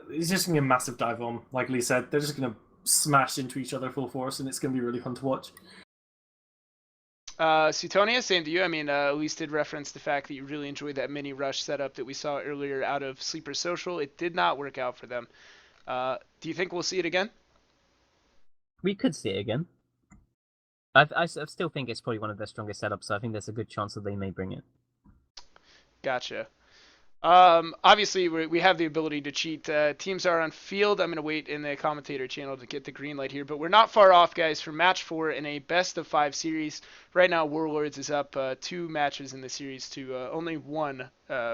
it's just going to be a massive dive bomb. Like Lee said, they're just going to smash into each other full force, and it's going to be really fun to watch. Suetonia, same to you. I mean, Elise did reference the fact that you really enjoyed that mini rush setup that we saw earlier out of Sleeper Social. It did not work out for them. Do you think we'll see it again? We could see it again. I still think it's probably one of their strongest setups, so I think there's a good chance that they may bring it. Gotcha. Obviously, we have the ability to cheat. Teams are on field. I'm going to wait in the commentator channel to get the green light here, but we're not far off, guys, for match 4 in a best-of-5 series. Right now, Warlords is up 2 matches in the series to only 1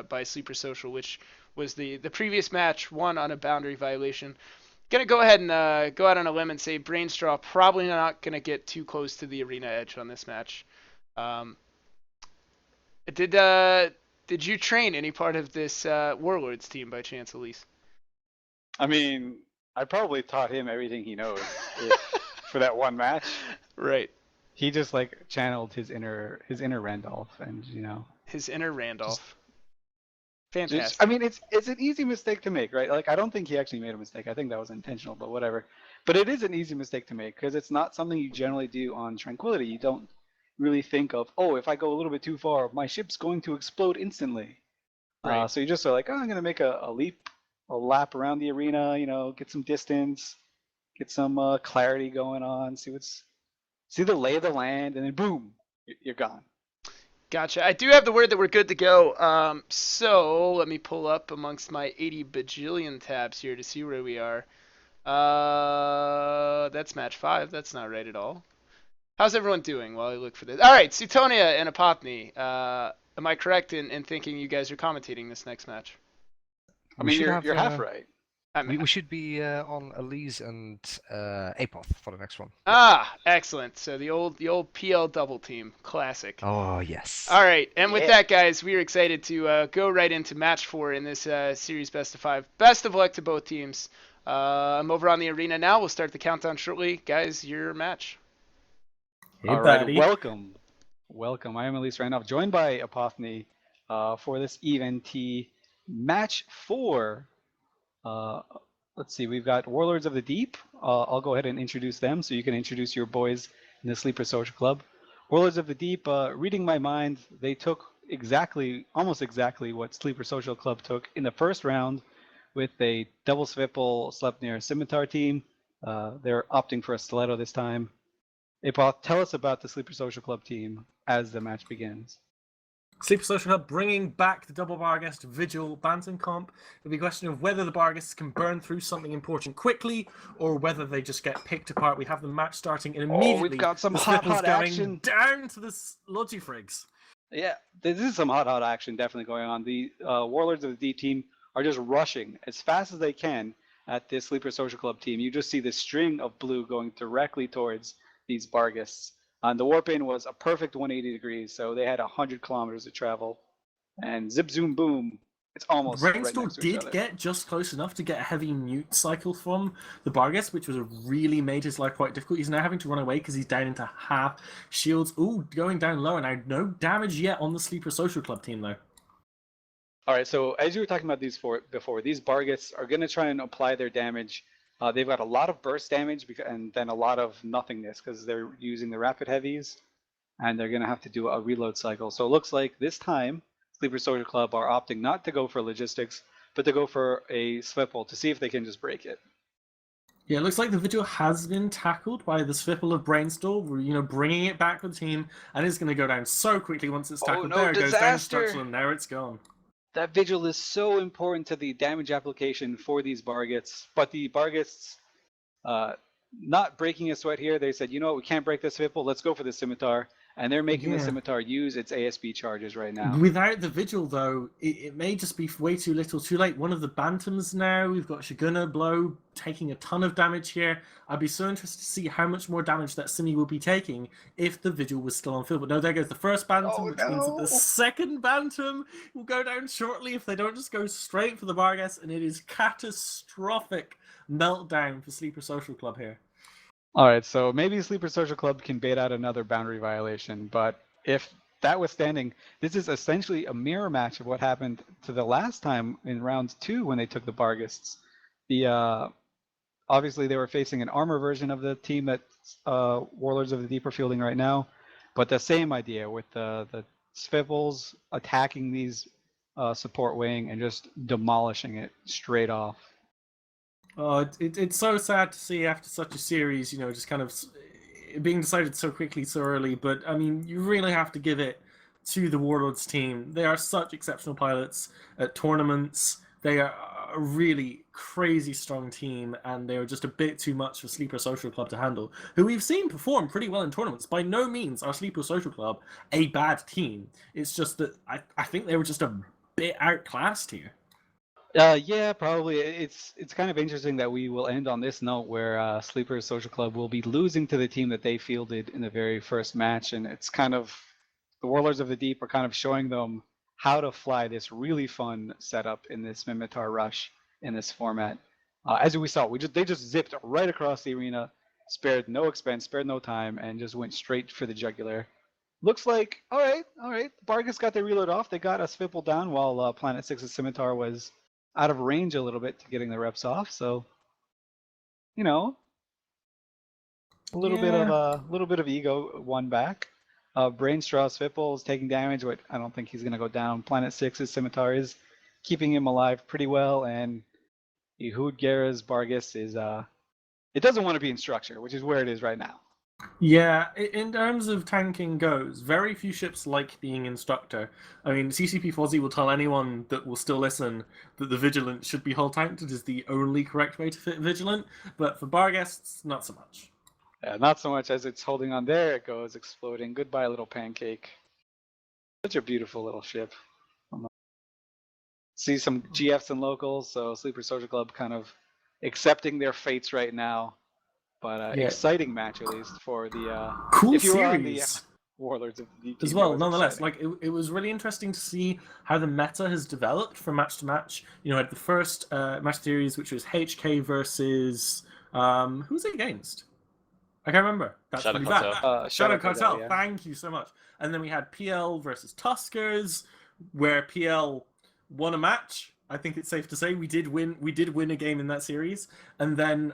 by Sleeper Social, which was the previous match, 1 on a boundary violation. Gonna go ahead and go out on a limb and say Brainstraw probably not gonna get too close to the arena edge on this match. Did you train any part of this Warlords team by chance, Elise? I mean, I probably taught him everything he knows for that one match. Right. He just like channeled his inner Randolph, and his inner Randolph. Fantastic. I mean, it's an easy mistake to make, right? Like, I don't think he actually made a mistake. I think that was intentional, but whatever. But it is an easy mistake to make because it's not something you generally do on Tranquility. You don't really think of, oh, if I go a little bit too far, my ship's going to explode instantly. Right. So you just are like, oh, I'm going to make a lap around the arena, get some distance, get some clarity going on, see the lay of the land, and then boom, you're gone. Gotcha. I do have the word that we're good to go. So let me pull up amongst my 80 bajillion tabs here to see where we are. That's match 5. That's not right at all. How's everyone doing while I look for this? All right, Suetonia and Apotny. Am I correct in thinking you guys are commentating this next match? I mean, you're half right. We should be on Elise and Apoth for the next one. Ah, excellent. So the old PL double team, classic. Oh yes. All right, and with that, guys, we are excited to go right into match 4 in this series best of 5. Best of luck to both teams. I'm over on the arena now. We'll start the countdown shortly, guys. Your match. Hey, all right, buddy. welcome. I am Elise Randolph, joined by Apotny for this event match 4. Let's see, we've got Warlords of the Deep. I'll go ahead and introduce them so you can introduce your boys in the Sleeper Social Club. Warlords of the Deep, reading my mind, they took almost exactly what Sleeper Social Club took in the first round with a double Svipple Sleipnir Scimitar team. They're opting for a Stiletto this time. Apoth, tell us about the Sleeper Social Club team as the match begins. Sleeper Social Club bringing back the double Barghest Vigil Bantam comp. It'll be a question of whether the Barghests can burn through something important quickly, or whether they just get picked apart. We have the match starting, and Oh, immediately we've got some the hot Swipple's going action. down to the Logifrigs. Yeah, this is some hot action definitely going on. The Warlords of the D team are just rushing as fast as they can at this Sleeper Social Club team. You just see this string of blue going directly towards these Barghests. The warp in was a perfect 180 degrees, so they had 100 kilometers to travel. And zip, zoom, boom, it's almost right Brainstorm next to each did other. get just close enough to get a heavy mute cycle from the Barghest, which was really made his life quite difficult. He's now having to run away because he's down into half shields. Ooh, going down low, and now no damage yet on the Sleeper Social Club team, though. All right, so as you were talking about these before, these Barghests are going to try and apply their damage. They've got a lot of burst damage and then a lot of nothingness because they're using the rapid heavies, and they're going to have to do a reload cycle. So it looks like this time, Sleeper Soldier Club are opting not to go for logistics, but to go for a Swipple to see if they can just break it. Yeah, it looks like the Vigil has been tackled by the Swipple of Brainstorm, bringing it back with the team, and it's going to go down so quickly once it's tackled. Oh, no, there it goes down disaster! structural, and there it's gone. That Vigil is so important to the damage application for these Barghests, but the Barghests not breaking a sweat here. They said, you know what, we can't break this Swipple, let's go for the Scimitar. And they're making the Scimitar use its ASB charges right now. Without the Vigil, though, it may just be way too little too late. One of the Bantams now, we've got Shiguna Blow taking a ton of damage here. I'd be so interested to see how much more damage that Simi will be taking if the Vigil was still on field. But no, there goes the first Bantam, which means that the second Bantam will go down shortly if they don't just go straight for the Barghest, and it is catastrophic meltdown for Sleeper Social Club here. All right, so maybe Sleeper Social Club can bait out another boundary violation, but if that was standing, this is essentially a mirror match of what happened to the last time in round 2 when they took the Barghests. Obviously they were facing an armor version of the team that Warlords of the Deep are fielding right now, but the same idea with the Swipples attacking these support wing and just demolishing it straight off. It's so sad to see after such a series, just kind of being decided so quickly, so early. But I mean, you really have to give it to the Warlords team. They are such exceptional pilots at tournaments. They are a really crazy strong team, and they are just a bit too much for Sleeper Social Club to handle, who we've seen perform pretty well in tournaments. By no means are Sleeper Social Club a bad team. It's just that I think they were just a bit outclassed here. Yeah, probably. It's kind of interesting that we will end on this note where Sleeper Social Club will be losing to the team that they fielded in the very first match, and it's kind of the Warlords of the Deep are kind of showing them how to fly this really fun setup in this Mimitar Rush in this format. As we saw, they just zipped right across the arena, spared no expense, spared no time, and just went straight for the jugular. Looks like all right. Bargus got their reload off. They got a Swipple down while Planet 6's Scimitar was out of range a little bit to getting the reps off, so a little bit of ego won back. Brainstraw Swipple is taking damage, but I don't think he's gonna go down. Planet 6's Scimitar is keeping him alive pretty well, and Ehud Guerra's Bargus is it doesn't want to be in structure, which is where it is right now. Yeah, in terms of tanking goes, very few ships like being instructor. I mean, CCP Fozzie will tell anyone that will still listen that the Vigilant should be hull tanked. It is the only correct way to fit Vigilant, but for Barghests, not so much. Yeah, not so much as it's holding on. There it goes, exploding. Goodbye, little pancake. Such a beautiful little ship. See some GFs and locals, so Sleeper Social Club kind of accepting their fates right now. But exciting match, at least, for the cool if you series. were on the Warlords of the as well, nonetheless. Exciting. Like, it was really interesting to see how the meta has developed from match to match. At the first match series, which was HK versus... who's it against? I can't remember. That's Shadow pretty Cartel. bad. Shadow Cartel, yeah. Thank you so much. And then we had PL versus Tuskers, where PL won a match. I think it's safe to say we did win a game in that series. And then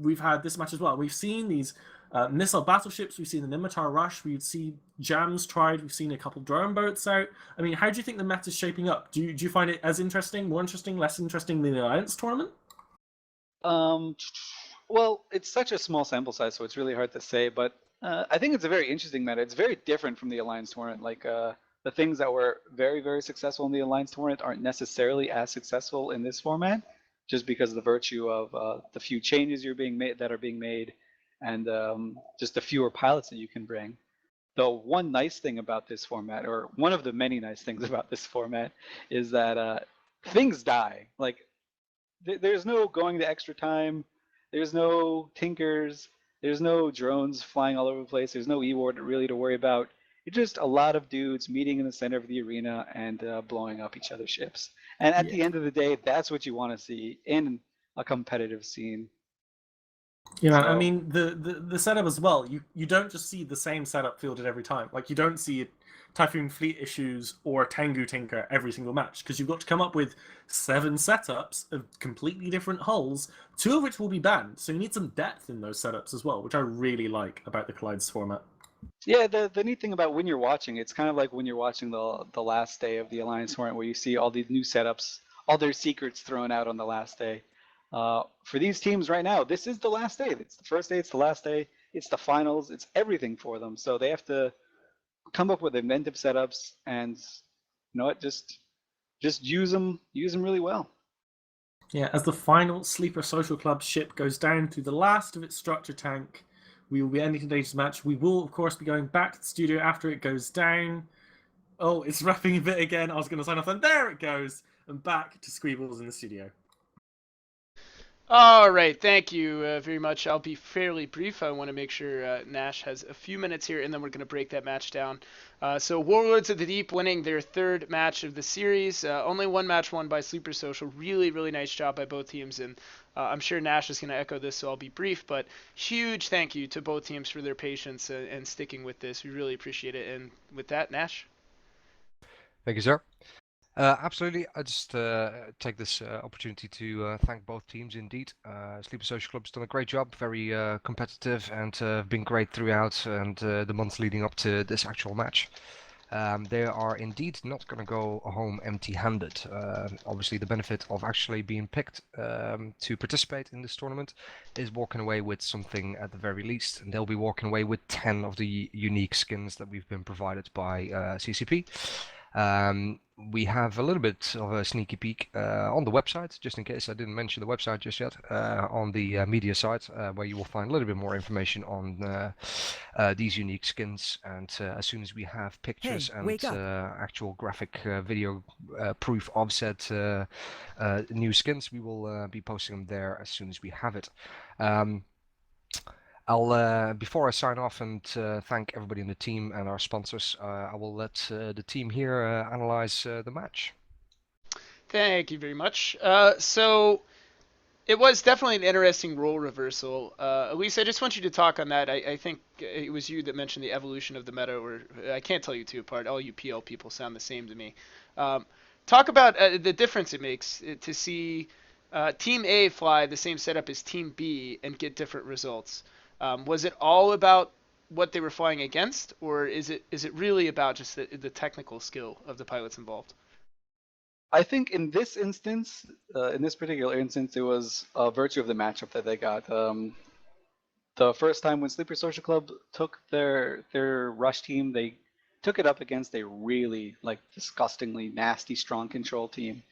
we've had this match as well. We've seen these missile battleships. We've seen the Mimitar Rush. We've seen jams tried. We've seen a couple drone boats out. I mean, how do you think the meta's shaping up? Do you find it as interesting, more interesting, less interesting than the Alliance tournament? Well, it's such a small sample size, so it's really hard to say. But I think it's a very interesting meta. It's very different from the Alliance tournament. Like the things that were very, very successful in the Alliance tournament aren't necessarily as successful in this format, just because of the virtue of the few changes that are being made, and just the fewer pilots that you can bring. The one nice thing about this format, or one of the many nice things about this format, is that things die. Like there's no going the extra time. There's no tinkers. There's no drones flying all over the place. There's no E-Ward really to worry about. It's just a lot of dudes meeting in the center of the arena and blowing up each other's ships. And at the end of the day, that's what you want to see in a competitive scene. I So- mean, the setup as well, you don't just see the same setup fielded every time. Like, you don't see Typhoon Fleet Issues or Tengu Tinker every single match, because you've got to come up with 7 setups of completely different hulls, 2 of which will be banned. So you need some depth in those setups as well, which I really like about the Collides format. Yeah, the neat thing about when you're watching, it's kind of like when you're watching the last day of the Alliance tournament, where you see all these new setups, all their secrets thrown out on the last day. For these teams right now, this is the last day. It's the first day, it's the last day, it's the finals, it's everything for them. So they have to come up with inventive setups, and you know what, just use them really well. Yeah, as the final Sleeper Social Club ship goes down to the last of its structure tank, we will be ending today's match. We will, of course, be going back to the studio after it goes down. Oh, it's wrapping a bit again. I was going to sign off, and there it goes. And back to Squeebles in the studio. All right, thank you very much. I'll be fairly brief. I want to make sure Nash has a few minutes here, and then we're going to break that match down. So Warlords of the Deep winning their 3rd match of the series. Only one match won by Sleeper Social. Really, really nice job by both teams, and I'm sure Nash is going to echo this, so I'll be brief. But huge thank you to both teams for their patience and sticking with this. We really appreciate it. And with that, Nash. Thank you, sir. Absolutely. I just take this opportunity to thank both teams indeed. Sleeper Social Club's done a great job, very competitive, and been great throughout and the months leading up to this actual match. They are indeed not going to go home empty-handed. Obviously, the benefit of actually being picked to participate in this tournament is walking away with something at the very least, and they'll be walking away with 10 of the unique skins that we've been provided by CCP. We have a little bit of a sneaky peek on the website, just in case I didn't mention the website just yet, on the media site, where you will find a little bit more information on these unique skins. And as soon as we have pictures and actual graphic video proof of said new skins, we will be posting them there as soon as we have it. Before I sign off and thank everybody in the team and our sponsors, I will let the team here analyze the match. Thank you very much. So it was definitely an interesting role reversal. Elise, I just want you to talk on that. I think it was you that mentioned the evolution of the meta, or I can't tell you two apart. All you PL people sound the same to me. Talk about the difference it makes to see Team A fly the same setup as Team B and get different results. Was it all about what they were flying against, or is it really about just the technical skill of the pilots involved? I think in this instance, in this particular instance, it was a virtue of the matchup that they got. The first time when Sleeper Social Club took their rush team, they took it up against a really disgustingly nasty strong control team,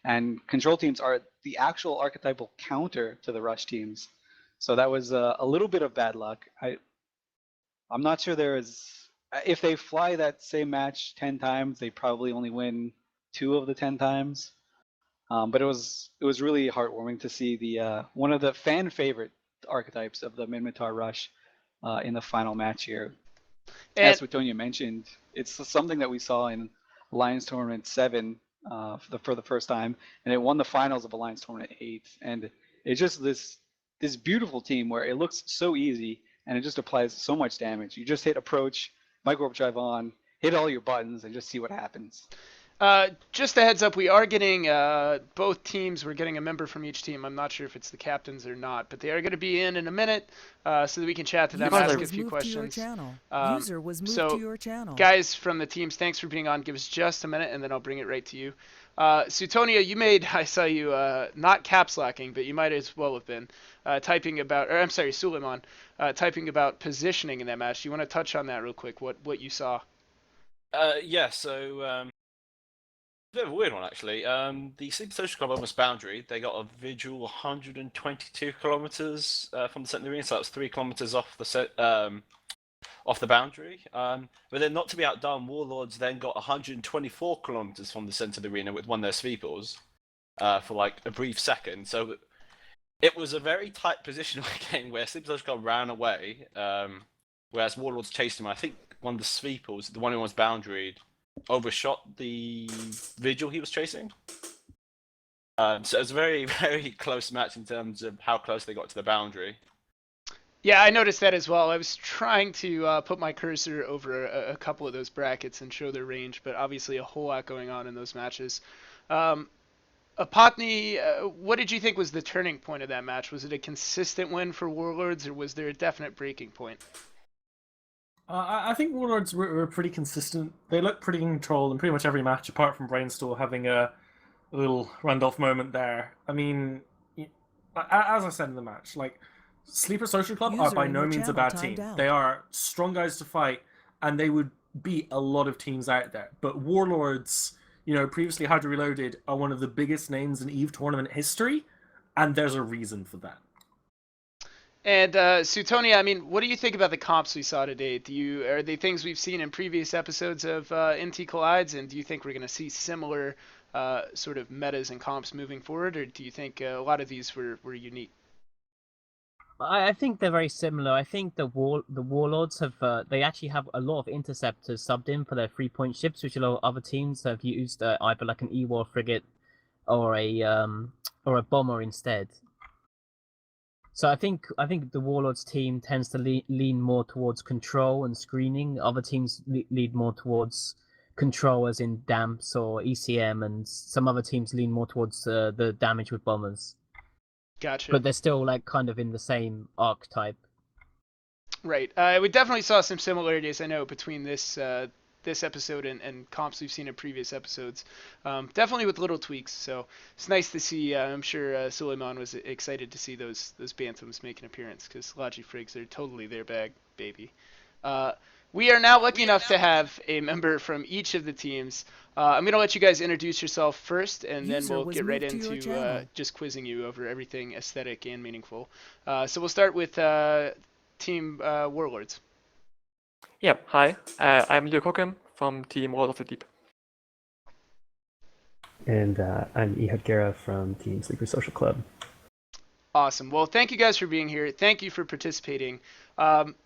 and control teams are the actual archetypal counter to the rush teams. So that was a little bit of bad luck. I'm not sure there is. If they fly that same match 10 times, they probably only win 2 of the 10 times. But it was really heartwarming to see the one of the fan favorite archetypes of the Minmatar Rush in the final match here. As Suetonia mentioned, it's something that we saw in Alliance Tournament 7 for the first time, and it won the finals of Alliance Tournament 8. And it's just this beautiful team where it looks so easy and it just applies so much damage. You just hit approach, micro drive on, hit all your buttons, and just see what happens. Just a heads up, we are getting both teams. We're getting a member from each team. I'm not sure if it's the captains or not, but they are going to be in a minute, so that we can chat to them, ask a few questions. User was moved to your channel. Guys from the teams, thanks for being on. Give us just a minute, and then I'll bring it right to you. Suetonia, I saw you not caps locking, but you might as well have been typing about, or I'm sorry, Suleiman, typing about positioning in that match. Do you want to touch on that real quick? What you saw? Yeah, so a bit of a weird one actually. The Sleep Social Club Almost Boundary, they got a visual 122 kilometers from the centre of the arena, so that's 3 kilometers off the boundary. But then, not to be outdone, Warlords then got 124 kilometers from the centre of the arena with one of their sweepers for like a brief second. So it was a very tight position again where Sleep Social Club ran away, whereas Warlords chased him. I think one of the sweepers, the one who was boundaried, overshot the vigil he was chasing. So it was a very, very close match in terms of how close they got to the boundary. Yeah, I noticed that as well. I was trying to put my cursor over a couple of those brackets and show their range, but obviously a whole lot going on in those matches. Apotny, what did you think was the turning point of that match? Was it a consistent win for Warlords, or was there a definite breaking point? I think Warlords were pretty consistent. They looked pretty in control in pretty much every match, apart from Brainstorm having a little Randolph moment there. I mean, as I said in the match, like Sleeper Social Club are by no means a bad team. They are strong guys to fight, and they would beat a lot of teams out there. But Warlords, previously Hydra Reloaded, are one of the biggest names in EVE tournament history, and there's a reason for that. And Suetonia, I mean, what do you think about the comps we saw today? Are they things we've seen in previous episodes of NT Collides, and do you think we're going to see similar sort of metas and comps moving forward, or do you think a lot of these were unique? I think they're very similar. I think the Warlords have they actually have a lot of interceptors subbed in for their 3-point ships, which a lot of other teams have used either like an E-War frigate or a bomber instead. So I think the Warlords team tends to lean more towards control and screening. Other teams lead more towards control, as in damps or ECM, and some other teams lean more towards the damage with bombers. Gotcha. But they're still like kind of in the same archetype. Right. We definitely saw some similarities, I know, between this episode and comps we've seen in previous episodes. Definitely with little tweaks. So it's nice to see. I'm sure Suleiman was excited to see those Bantams make an appearance, because Logi Frigs are totally their bag, baby. We are now lucky enough to have a member from each of the teams. I'm going to let you guys introduce yourself first, and then we'll get right into just quizzing you over everything aesthetic and meaningful. So we'll start with Team Warlords. Yeah, hi. I'm Leo Kokem from Team World of the Deep. And I'm Ehud Guerra from Team Sleeper Social Club. Awesome. Well, thank you guys for being here. Thank you for participating.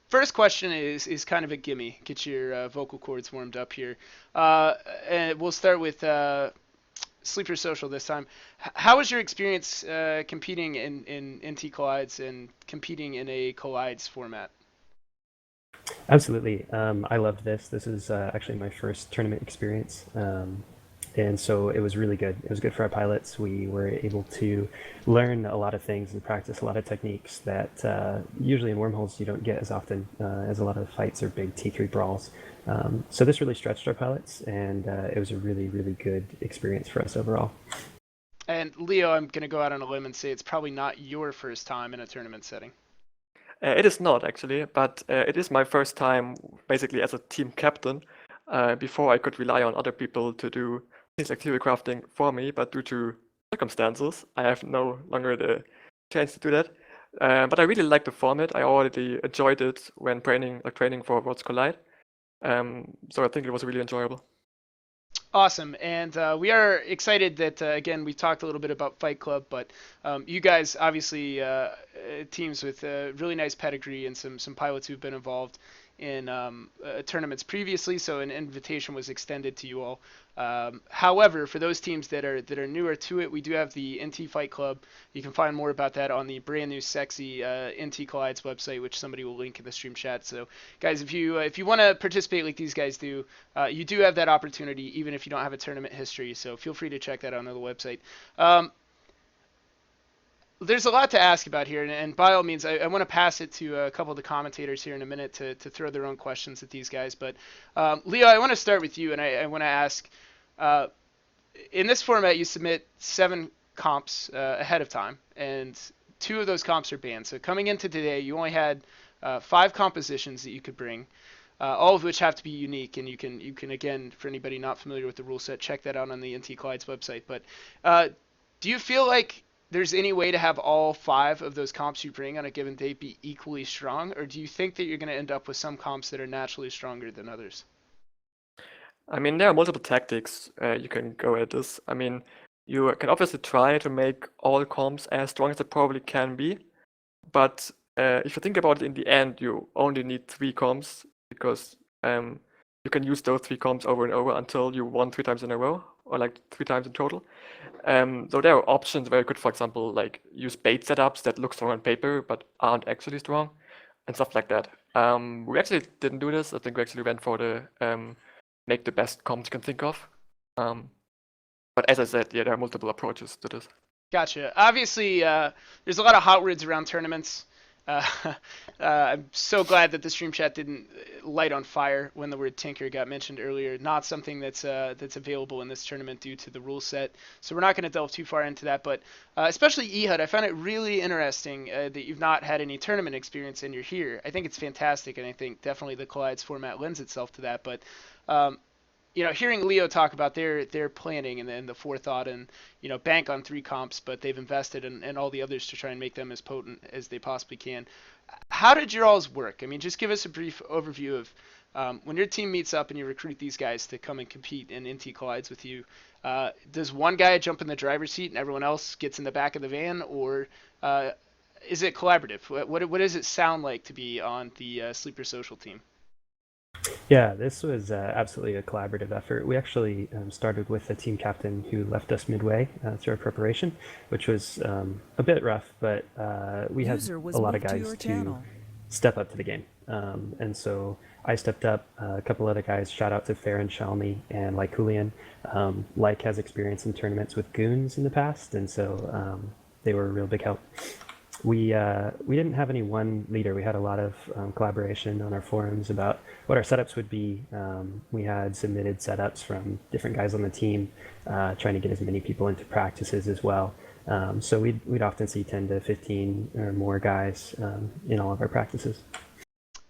First question is kind of a gimme. Get your vocal cords warmed up here. And we'll start with Sleeper Social this time. How was your experience competing in NT Collides and competing in a Collides format? Absolutely. I loved this. This is actually my first tournament experience. And so it was really good. It was good for our pilots. We were able to learn a lot of things and practice a lot of techniques that usually in wormholes you don't get as often, as a lot of the fights are big T3 brawls. So this really stretched our pilots, and it was a really, really good experience for us overall. And Leo, I'm going to go out on a limb and say it's probably not your first time in a tournament setting. It is not, actually, but it is my first time basically as a team captain. Before I could rely on other people to do things like theory crafting for me, but due to circumstances, I have no longer the chance to do that. But I really like the format. I already enjoyed it when training for Worlds Collide. So I think it was really enjoyable. Awesome, and we are excited that, again, we talked a little bit about Fight Club, but you guys, obviously, teams with really nice pedigree and some pilots who've been involved in tournaments previously, so an invitation was extended to you all. However, for those teams that are newer to it, we do have the NT Fight Club. You can find more about that on the brand new sexy NT Collides website, which somebody will link in the stream chat. So, guys, if you want to participate like these guys do, you do have that opportunity, even if you don't have a tournament history. So feel free to check that out on the website. There's a lot to ask about here, and by all means, I want to pass it to a couple of the commentators here in a minute to throw their own questions at these guys. But Leo, I want to start with you, and I want to ask, in this format, you submit 7 comps ahead of time, and 2 of those comps are banned. So coming into today, you only had 5 compositions that you could bring. all of which have to be unique. And you can again, for anybody not familiar with the rule set, check that out on the NT Collides website. But do you feel like there's any way to have all 5 of those comps you bring on a given day be equally strong, or do you think that you're going to end up with some comps that are naturally stronger than others? I mean, there are multiple tactics you can go at this. I mean, you can obviously try to make all comps as strong as they probably can be, but if you think about it, in the end, you only need 3 comps because you can use those 3 comps over and over until you won 3 times in a row, or like 3 times in total. So there are options where you could, for example, like use bait setups that look strong on paper but aren't actually strong, and stuff like that. We actually didn't do this. I think we actually went for the make the best comps you can think of. But as I said, yeah, there are multiple approaches to this. Gotcha. Obviously, there's a lot of hot words around tournaments. I'm so glad that the stream chat didn't light on fire when the word tinker got mentioned earlier. Not something that's available in this tournament due to the rule set. So we're not going to delve too far into that. But especially Ehud, I found it really interesting that you've not had any tournament experience and you're here. I think it's fantastic, and I think definitely the Collides format lends itself to that. But hearing Leo talk about their planning and then the forethought and bank on 3 comps, but they've invested in all the others to try and make them as potent as they possibly can. How did your all's work? I mean, just give us a brief overview of when your team meets up and you recruit these guys to come and compete in NT Collides with you. Does one guy jump in the driver's seat and everyone else gets in the back of the van, or is it collaborative? What does it sound like to be on the Sleeper Social team? Yeah, this was absolutely a collaborative effort. We actually started with a team captain who left us midway through our preparation, which was a bit rough, but we had a lot of guys to step up to the game. And so I stepped up, a couple other guys, shout out to Fair and Shalmi and like Julian. Like has experience in tournaments with goons in the past, and so they were a real big help. We didn't have any one leader. We had a lot of collaboration on our forums about what our setups would be. We had submitted setups from different guys on the team, trying to get as many people into practices as well. So we'd often see 10 to 15 or more guys in all of our practices.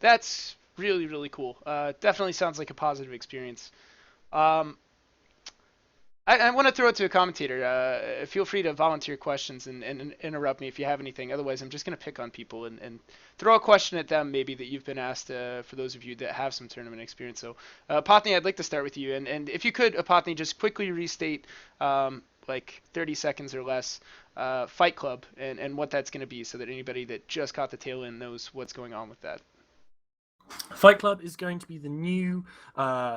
That's really, really cool. Definitely sounds like a positive experience. I want to throw it to a commentator. Feel free to volunteer questions and interrupt me if you have anything. Otherwise, I'm just going to pick on people and throw a question at them maybe that you've been asked for those of you that have some tournament experience. So, Apotny, I'd like to start with you. And if you could, Apotny, just quickly restate, like 30 seconds or less, Fight Club and what that's going to be so that anybody that just caught the tail end knows what's going on with that. Fight Club is going to be the new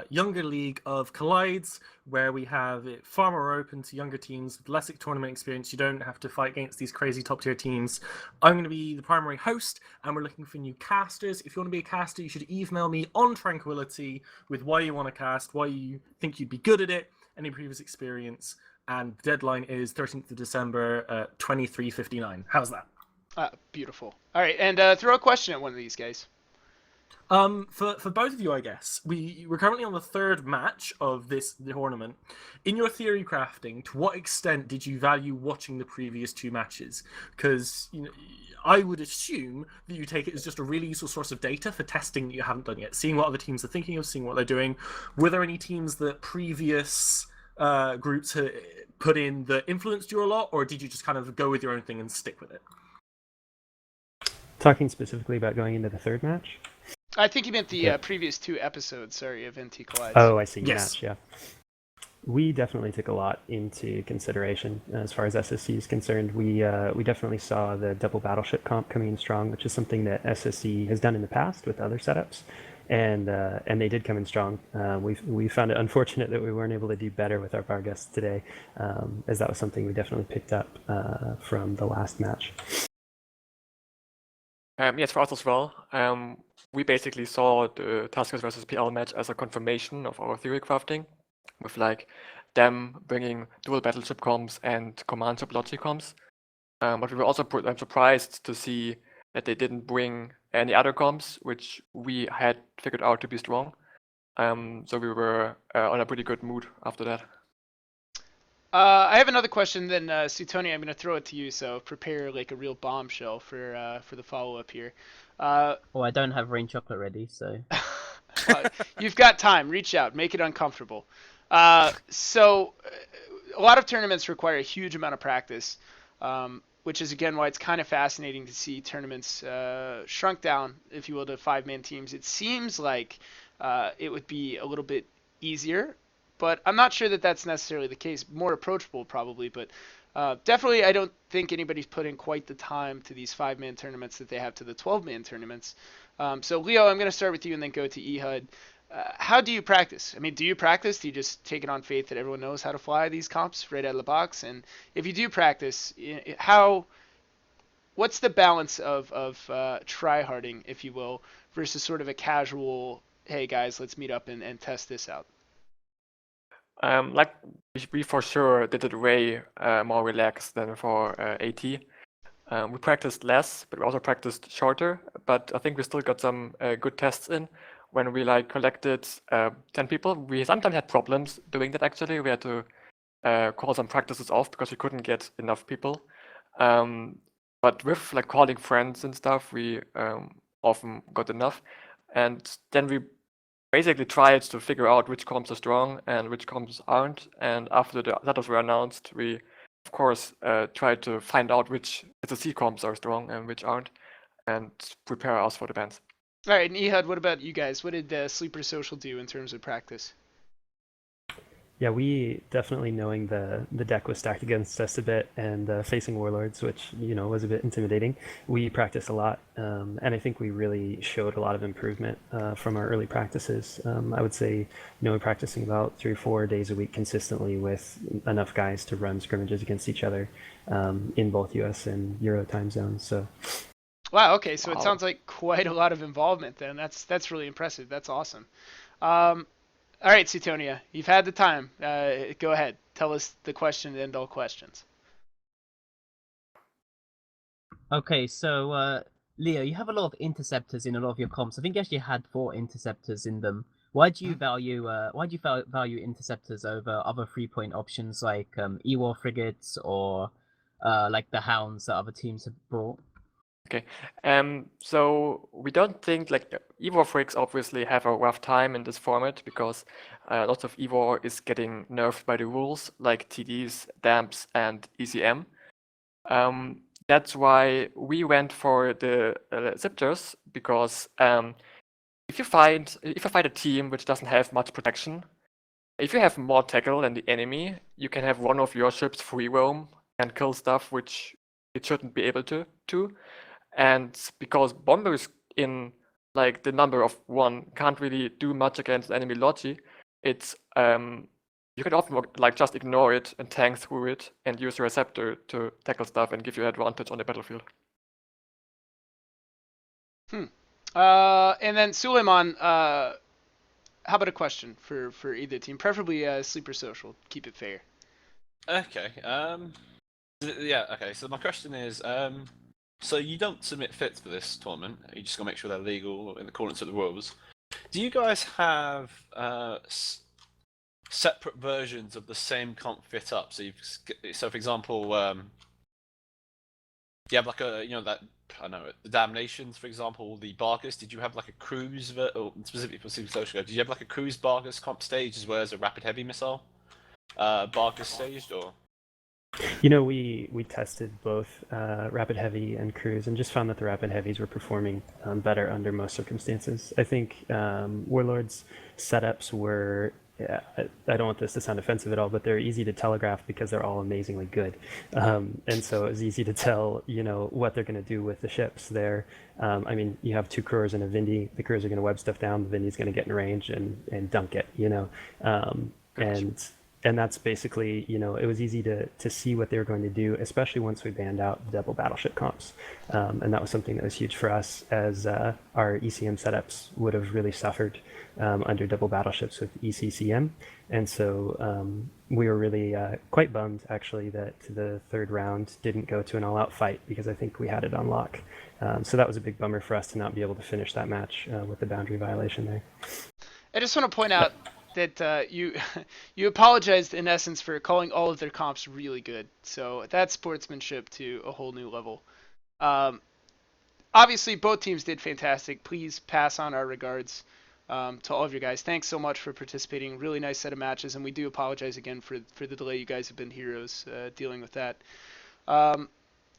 younger league of Collides, where we have it far more open to younger teams with less tournament experience. You don't have to fight against these crazy top tier teams. I'm going to be the primary host, and we're looking for new casters. If you want to be a caster, you should email me on Tranquility with why you want to cast, why you think you'd be good at it, any previous experience, and the deadline is 13th of December, 23:59. How's that? Beautiful. All right, and throw a question at one of these guys. For both of you, I guess, we're currently on the 3rd match of the tournament. In your theory crafting, to what extent did you value watching the previous 2 matches? Because I would assume that you take it as just a really useful source of data for testing that you haven't done yet, seeing what other teams are thinking of, seeing what they're doing. Were there any teams that previous groups had put in that influenced you a lot, or did you just kind of go with your own thing and stick with it? Talking specifically about going into the 3rd match? I think you meant the previous 2 episodes, sorry, of NT Collides. Oh, I see. Yes. Match, yeah. We definitely took a lot into consideration as far as SSC is concerned. We definitely saw the double battleship comp coming in strong, which is something that SSC has done in the past with other setups, and they did come in strong. We found it unfortunate that we weren't able to do better with our bar guests today, as that was something we definitely picked up from the last match. Yes, for us as well. We basically saw the Tuskers versus PL match as a confirmation of our theory crafting, with like them bringing dual battleship comps and command ship logic comps. But we were also surprised to see that they didn't bring any other comps, which we had figured out to be strong. So we were on a pretty good mood after that. I have another question then, Suetoni, I'm going to throw it to you, so prepare like a real bombshell for the follow-up here. I don't have rain chocolate ready, so... You've got time. Reach out. Make it uncomfortable. So a lot of tournaments require a huge amount of practice, which is again why it's kind of fascinating to see tournaments shrunk down, if you will, to 5-man teams. It seems like it would be a little bit easier, but I'm not sure that that's necessarily the case. More approachable probably, but definitely I don't think anybody's put in quite the time to these 5-man tournaments that they have to the 12-man tournaments. So Leo, I'm going to start with you and then go to Ehud. How do you practice? I mean, do you practice? Do you just take it on faith that everyone knows how to fly these comps right out of the box? And if you do practice, what's the balance of try-harding, if you will, versus sort of a casual, hey guys, let's meet up and test this out? Like we for sure did it way more relaxed than for AT. We practiced less, but we also practiced shorter. But I think we still got some good tests in. When we like collected 10 people, we sometimes had problems doing that. Actually, we had to call some practices off because we couldn't get enough people. But with like calling friends and stuff, we often got enough. And then we basically tried to figure out which comps are strong and which comps aren't. And after the status were announced, we of course tried to find out which SSC comps are strong and which aren't, and prepare us for the bans. All right, and Ehud, what about you guys? What did Sleeper Social do in terms of practice? Yeah, we definitely, knowing the deck was stacked against us a bit and facing Warlords, which was a bit intimidating, we practiced a lot, and I think we really showed a lot of improvement from our early practices. I would say, we're practicing about 3 or 4 days a week consistently with enough guys to run scrimmages against each other in both US and Euro time zones. So. Wow. Okay. So it sounds like quite a lot of involvement then. That's really impressive. That's awesome. All right, Suetonia, you've had the time. Go ahead. Tell us the question and end all questions. Okay. So Leo, you have a lot of interceptors in a lot of your comps. I think you actually had 4 interceptors in them. Why do you value interceptors over other 3-point options like E-War frigates or like the Hounds that other teams have brought? Okay, so we don't think like Evo freaks obviously have a rough time in this format because lots of Evo is getting nerfed by the rules like TDs, damps, and ECM. That's why we went for the Scepters because if you find a team which doesn't have much protection, if you have more tackle than the enemy, you can have one of your ships free roam and kill stuff which it shouldn't be able to. And because bombers in like the number of 1 can't really do much against enemy logi, it's you can often like just ignore it and tank through it and use your receptor to tackle stuff and give you advantage on the battlefield. And then Suleiman, how about a question for either team, preferably Sleeper Social. Keep it fair. Okay. Yeah. Okay. So my question is, so you don't submit fits for this tournament. You just gotta make sure they're legal in accordance with the rules. Do you guys have separate versions of the same comp fit up? So for example, you have like a that I don't know the Damnations, for example, the Bargus. Did you have like a cruise or specifically for Super Social? Did you have like a cruise Bargus comp stage as well as a rapid heavy missile Bargus staged or? We tested both Rapid Heavy and Cruise and just found that the Rapid Heavies were performing better under most circumstances. I think Warlords setups were, I don't want this to sound offensive at all, but they're easy to telegraph because they're all amazingly good. And so it was easy to tell, what they're going to do with the ships. I mean, you have 2 crewers and a Vindy. The crewers are going to web stuff down. The Vindy's going to get in range and dunk it, And that's basically, it was easy to see what they were going to do, especially once we banned out the double battleship comps. And that was something that was huge for us, as our ECM setups would have really suffered under double battleships with ECCM. And so we were really quite bummed, actually, that the 3rd round didn't go to an all-out fight, because I think we had it on lock. So that was a big bummer for us to not be able to finish that match with the boundary violation there. I just want to point out that you apologized in essence for calling all of their comps really good. So that's sportsmanship to a whole new level. Obviously, both teams did fantastic. Please pass on our regards to all of you guys. Thanks so much for participating. Really nice set of matches, and we do apologize again for the delay. You guys have been heroes dealing with that.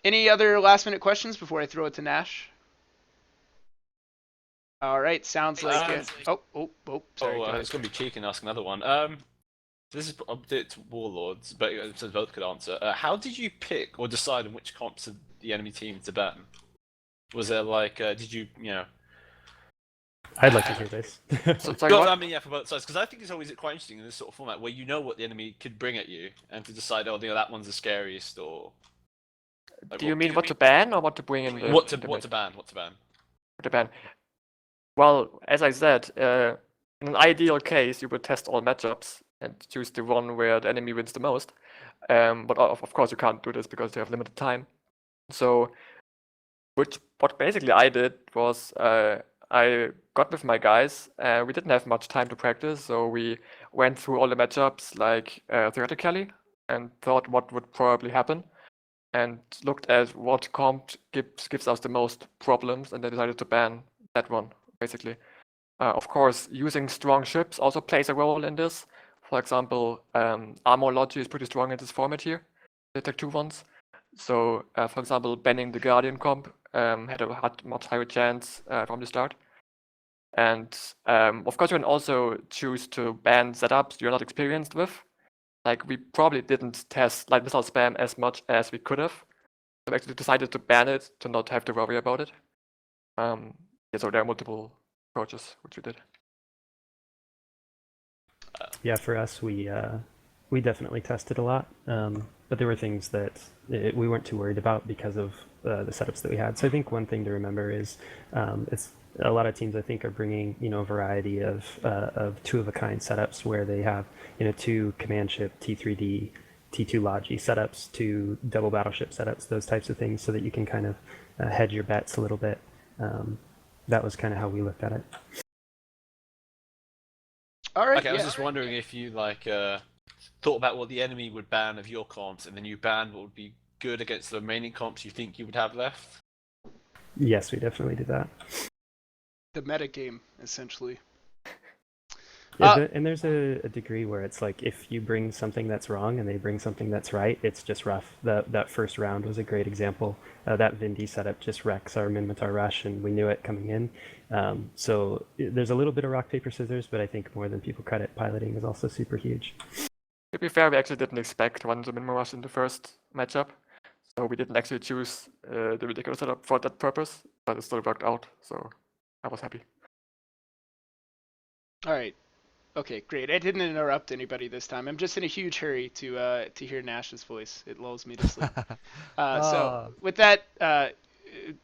Any other last-minute questions before I throw it to Nash? All right, sounds like it. Sorry. I was going to be cheeky and ask another one. This is a bit Warlords, but so both could answer. How did you pick or decide on which comps of the enemy team to ban? Was there like, did you know? I'd like to hear this. I mean, yeah, for both sides, because I think it's always quite interesting in this sort of format where you know what the enemy could bring at you, and to decide, oh, that one's the scariest, or. Like, do you mean what to ban or what to bring in? What to ban? What to ban? Well, as I said, in an ideal case, you would test all matchups and choose the one where the enemy wins the most. But of course, you can't do this because you have limited time. So, what basically I did was I got with my guys. We didn't have much time to practice, so we went through all the matchups like theoretically and thought what would probably happen, and looked at what comp gives us the most problems, and then decided to ban that one. Basically, of course, using strong ships also plays a role in this. For example, Armorology is pretty strong in this format here, the Tech 2 ones. So, for example, banning the Guardian comp had a much higher chance from the start. And of course, you can also choose to ban setups you're not experienced with. Like, we probably didn't test light missile spam as much as we could have. So we actually decided to ban it to not have to worry about it. So there are multiple approaches which we did. Yeah, for us, we definitely tested a lot, but there were things that we weren't too worried about because of the setups that we had. So I think one thing to remember is it's a lot of teams I think are bringing a variety of two-of-a-kind setups where they have 2 command ship T3D, T2 Logi setups, 2 double battleship setups, those types of things, so that you can kind of hedge your bets a little bit. That was kind of how we looked at it. All right. Okay, I was just wondering if you thought about what the enemy would ban of your comps, and then you banned what would be good against the remaining comps you think you would have left. Yes, we definitely did that. The meta game, essentially. Yeah, and there's a degree where it's like if you bring something that's wrong and they bring something that's right, it's just rough. That first round was a great example. That Vindy setup just wrecks our Minmatar rush, and we knew it coming in. So there's a little bit of rock, paper, scissors, but I think more than people credit, piloting is also super huge. To be fair, we actually didn't expect one to Minmatar rush in the first matchup. So we didn't actually choose the ridiculous setup for that purpose, but it still worked out, so I was happy. All right. Okay, great. I didn't interrupt anybody this time. I'm just in a huge hurry to hear Nash's voice. It lulls me to sleep. So with that,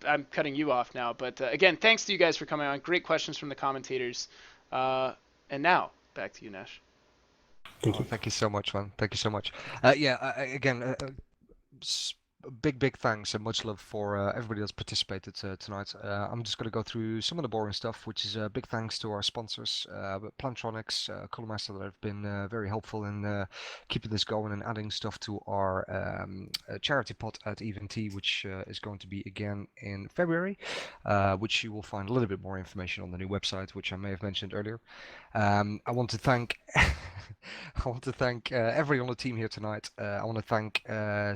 I'm cutting you off now. But again, thanks to you guys for coming on. Great questions from the commentators. And now, back to you, Nash. Thank you so much, man. Thank you so much. Again, big thanks and much love for everybody that's participated tonight. I'm just going to go through some of the boring stuff, which is a big thanks to our sponsors, Plantronics, Colormaster, that have been very helpful in keeping this going and adding stuff to our charity pot at EVT, which is going to be again in February, which you will find a little bit more information on the new website, which I may have mentioned earlier. I want to thank everyone on the team here tonight. I want to thank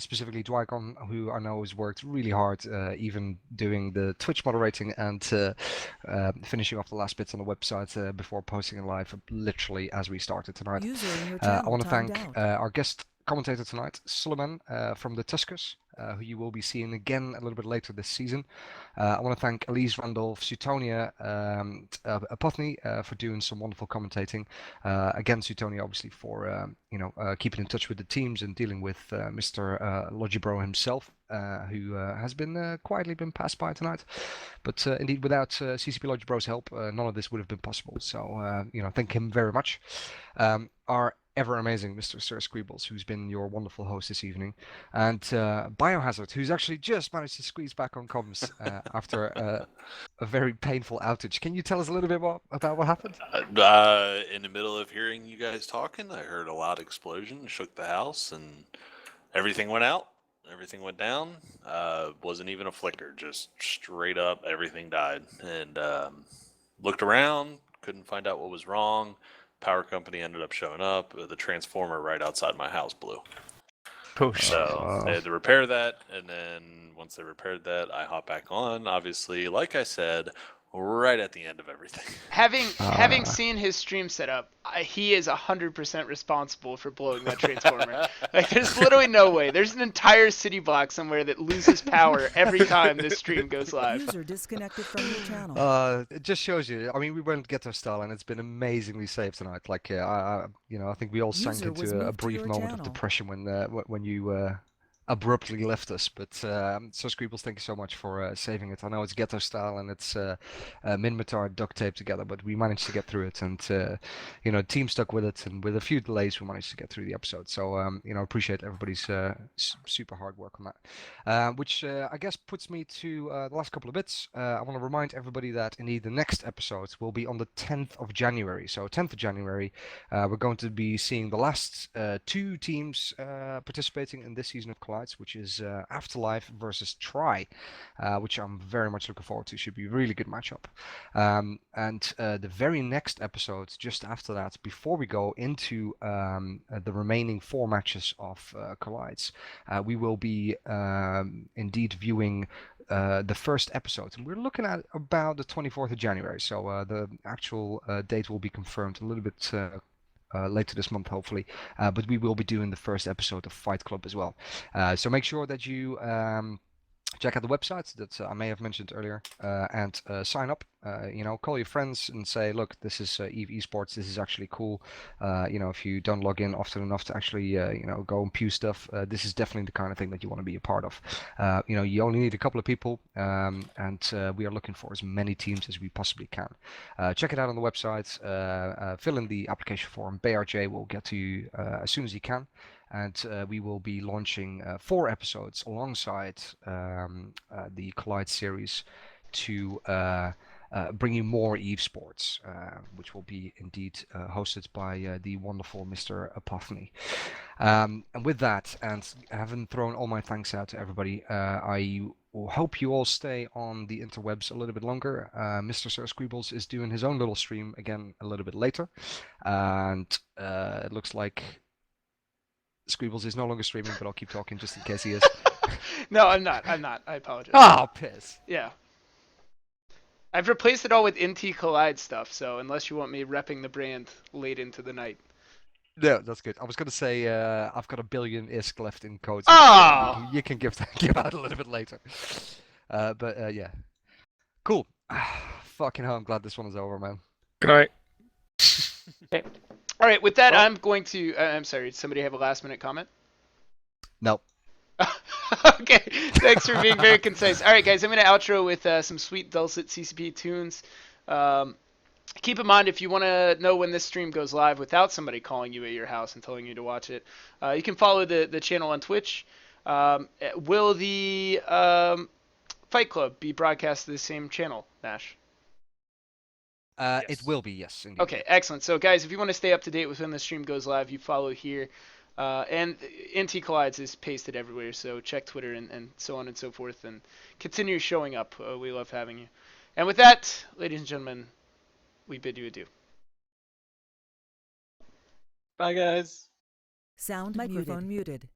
specifically Dwycon, who I know has worked really hard, even doing the Twitch moderating and finishing off the last bits on the website before posting it live, literally as we started tonight. I want to thank our guest commentator tonight, Suleiman from the Tuskers, who you will be seeing again a little bit later this season. I want to thank Elise Randolph, Suetonia, Apotny for doing some wonderful commentating. Again, Suetonia obviously for keeping in touch with the teams and dealing with Mr. Logibro himself, who has been quietly been passed by tonight. But indeed, without CCP Logibro's help, none of this would have been possible. So thank him very much. Our ever amazing Mr. Sir Squeebles, who's been your wonderful host this evening, and Biohazard, who's actually just managed to squeeze back on comms after a very painful outage. Can you tell us a little bit more about what happened? In the middle of hearing you guys talking, I heard a loud explosion, shook the house, and everything went out. Everything went down. Wasn't even a flicker, just straight up everything died. And looked around, couldn't find out what was wrong. Power company ended up showing up. The transformer right outside my house blew. Oh, So they had to repair that, and then once they repaired that, I hop back on. Obviously, like I said, right at the end of everything. Having seen his stream setup, he is 100% responsible for blowing that transformer. Like, there's literally no way. There's an entire city block somewhere that loses power every time this stream goes live. User disconnected from your channel. It just shows you. I mean, we went ghetto style, and it's been amazingly safe tonight. Like, I think we all sank User was into a moved to brief your moment of channel. depression when you abruptly left us. But so Scribbles, thank you so much for saving it. I know it's ghetto style and it's Minmatar duct tape together, but we managed to get through it, and team stuck with it, and with a few delays, we managed to get through the episode. So appreciate everybody's super hard work on that. Which I guess puts me to the last couple of bits. I want to remind everybody that indeed the next episode will be on the 10th of January. So 10th of January, we're going to be seeing the last two teams participating in this season of Collides, which is Afterlife versus Try, which I'm very much looking forward to. Should be a really good matchup. And the very next episode, just after that, before we go into the remaining 4 matches of Collides, we will be indeed viewing the first episode, and we're looking at about the 24th of January. So the actual date will be confirmed a little bit later this month, hopefully. But we will be doing the first episode of Fight Club as well. So make sure that you check out the website that I may have mentioned earlier, and sign up. Call your friends and say, look, this is EVE Esports. This is actually cool. If you don't log in often enough to actually, go and pew stuff, this is definitely the kind of thing that you want to be a part of. You only need a couple of people, and we are looking for as many teams as we possibly can. Check it out on the website. Fill in the application form. BRJ will get to you as soon as he can. And we will be launching 4 episodes alongside the Collide series to bring you more EVE Sports, which will be indeed hosted by the wonderful Mr. Epiphany. And with that, and having thrown all my thanks out to everybody, I hope you all stay on the interwebs a little bit longer. Mr. Sir Scribbles is doing his own little stream again a little bit later, and it looks like Scribbles is no longer streaming, but I'll keep talking just in case he is. No, I'm not. I apologize. Oh, piss. Yeah. I've replaced it all with NT Collide stuff, so unless you want me repping the brand late into the night. No, that's good. I was going to say I've got 1 billion ISK left in codes. Oh! You can give out a little bit later. But yeah. Cool. Fucking hell, I'm glad this one is over, man. Good night. Okay. All right, with that, I'm going to... I'm sorry, did somebody have a last-minute comment? No. Okay, thanks for being very concise. All right, guys, I'm going to outro with some sweet dulcet CCP tunes. Keep in mind, if you want to know when this stream goes live without somebody calling you at your house and telling you to watch it, you can follow the channel on Twitch. Will the Fight Club be broadcast to the same channel, Nash? Yes. It will be, yes, indeed. Okay, excellent. So, guys, if you want to stay up to date with when the stream goes live, you follow here. And NT Collides is pasted everywhere, so check Twitter and so on and so forth, and continue showing up. We love having you. And with that, ladies and gentlemen, we bid you adieu. Bye, guys. Sound microphone muted.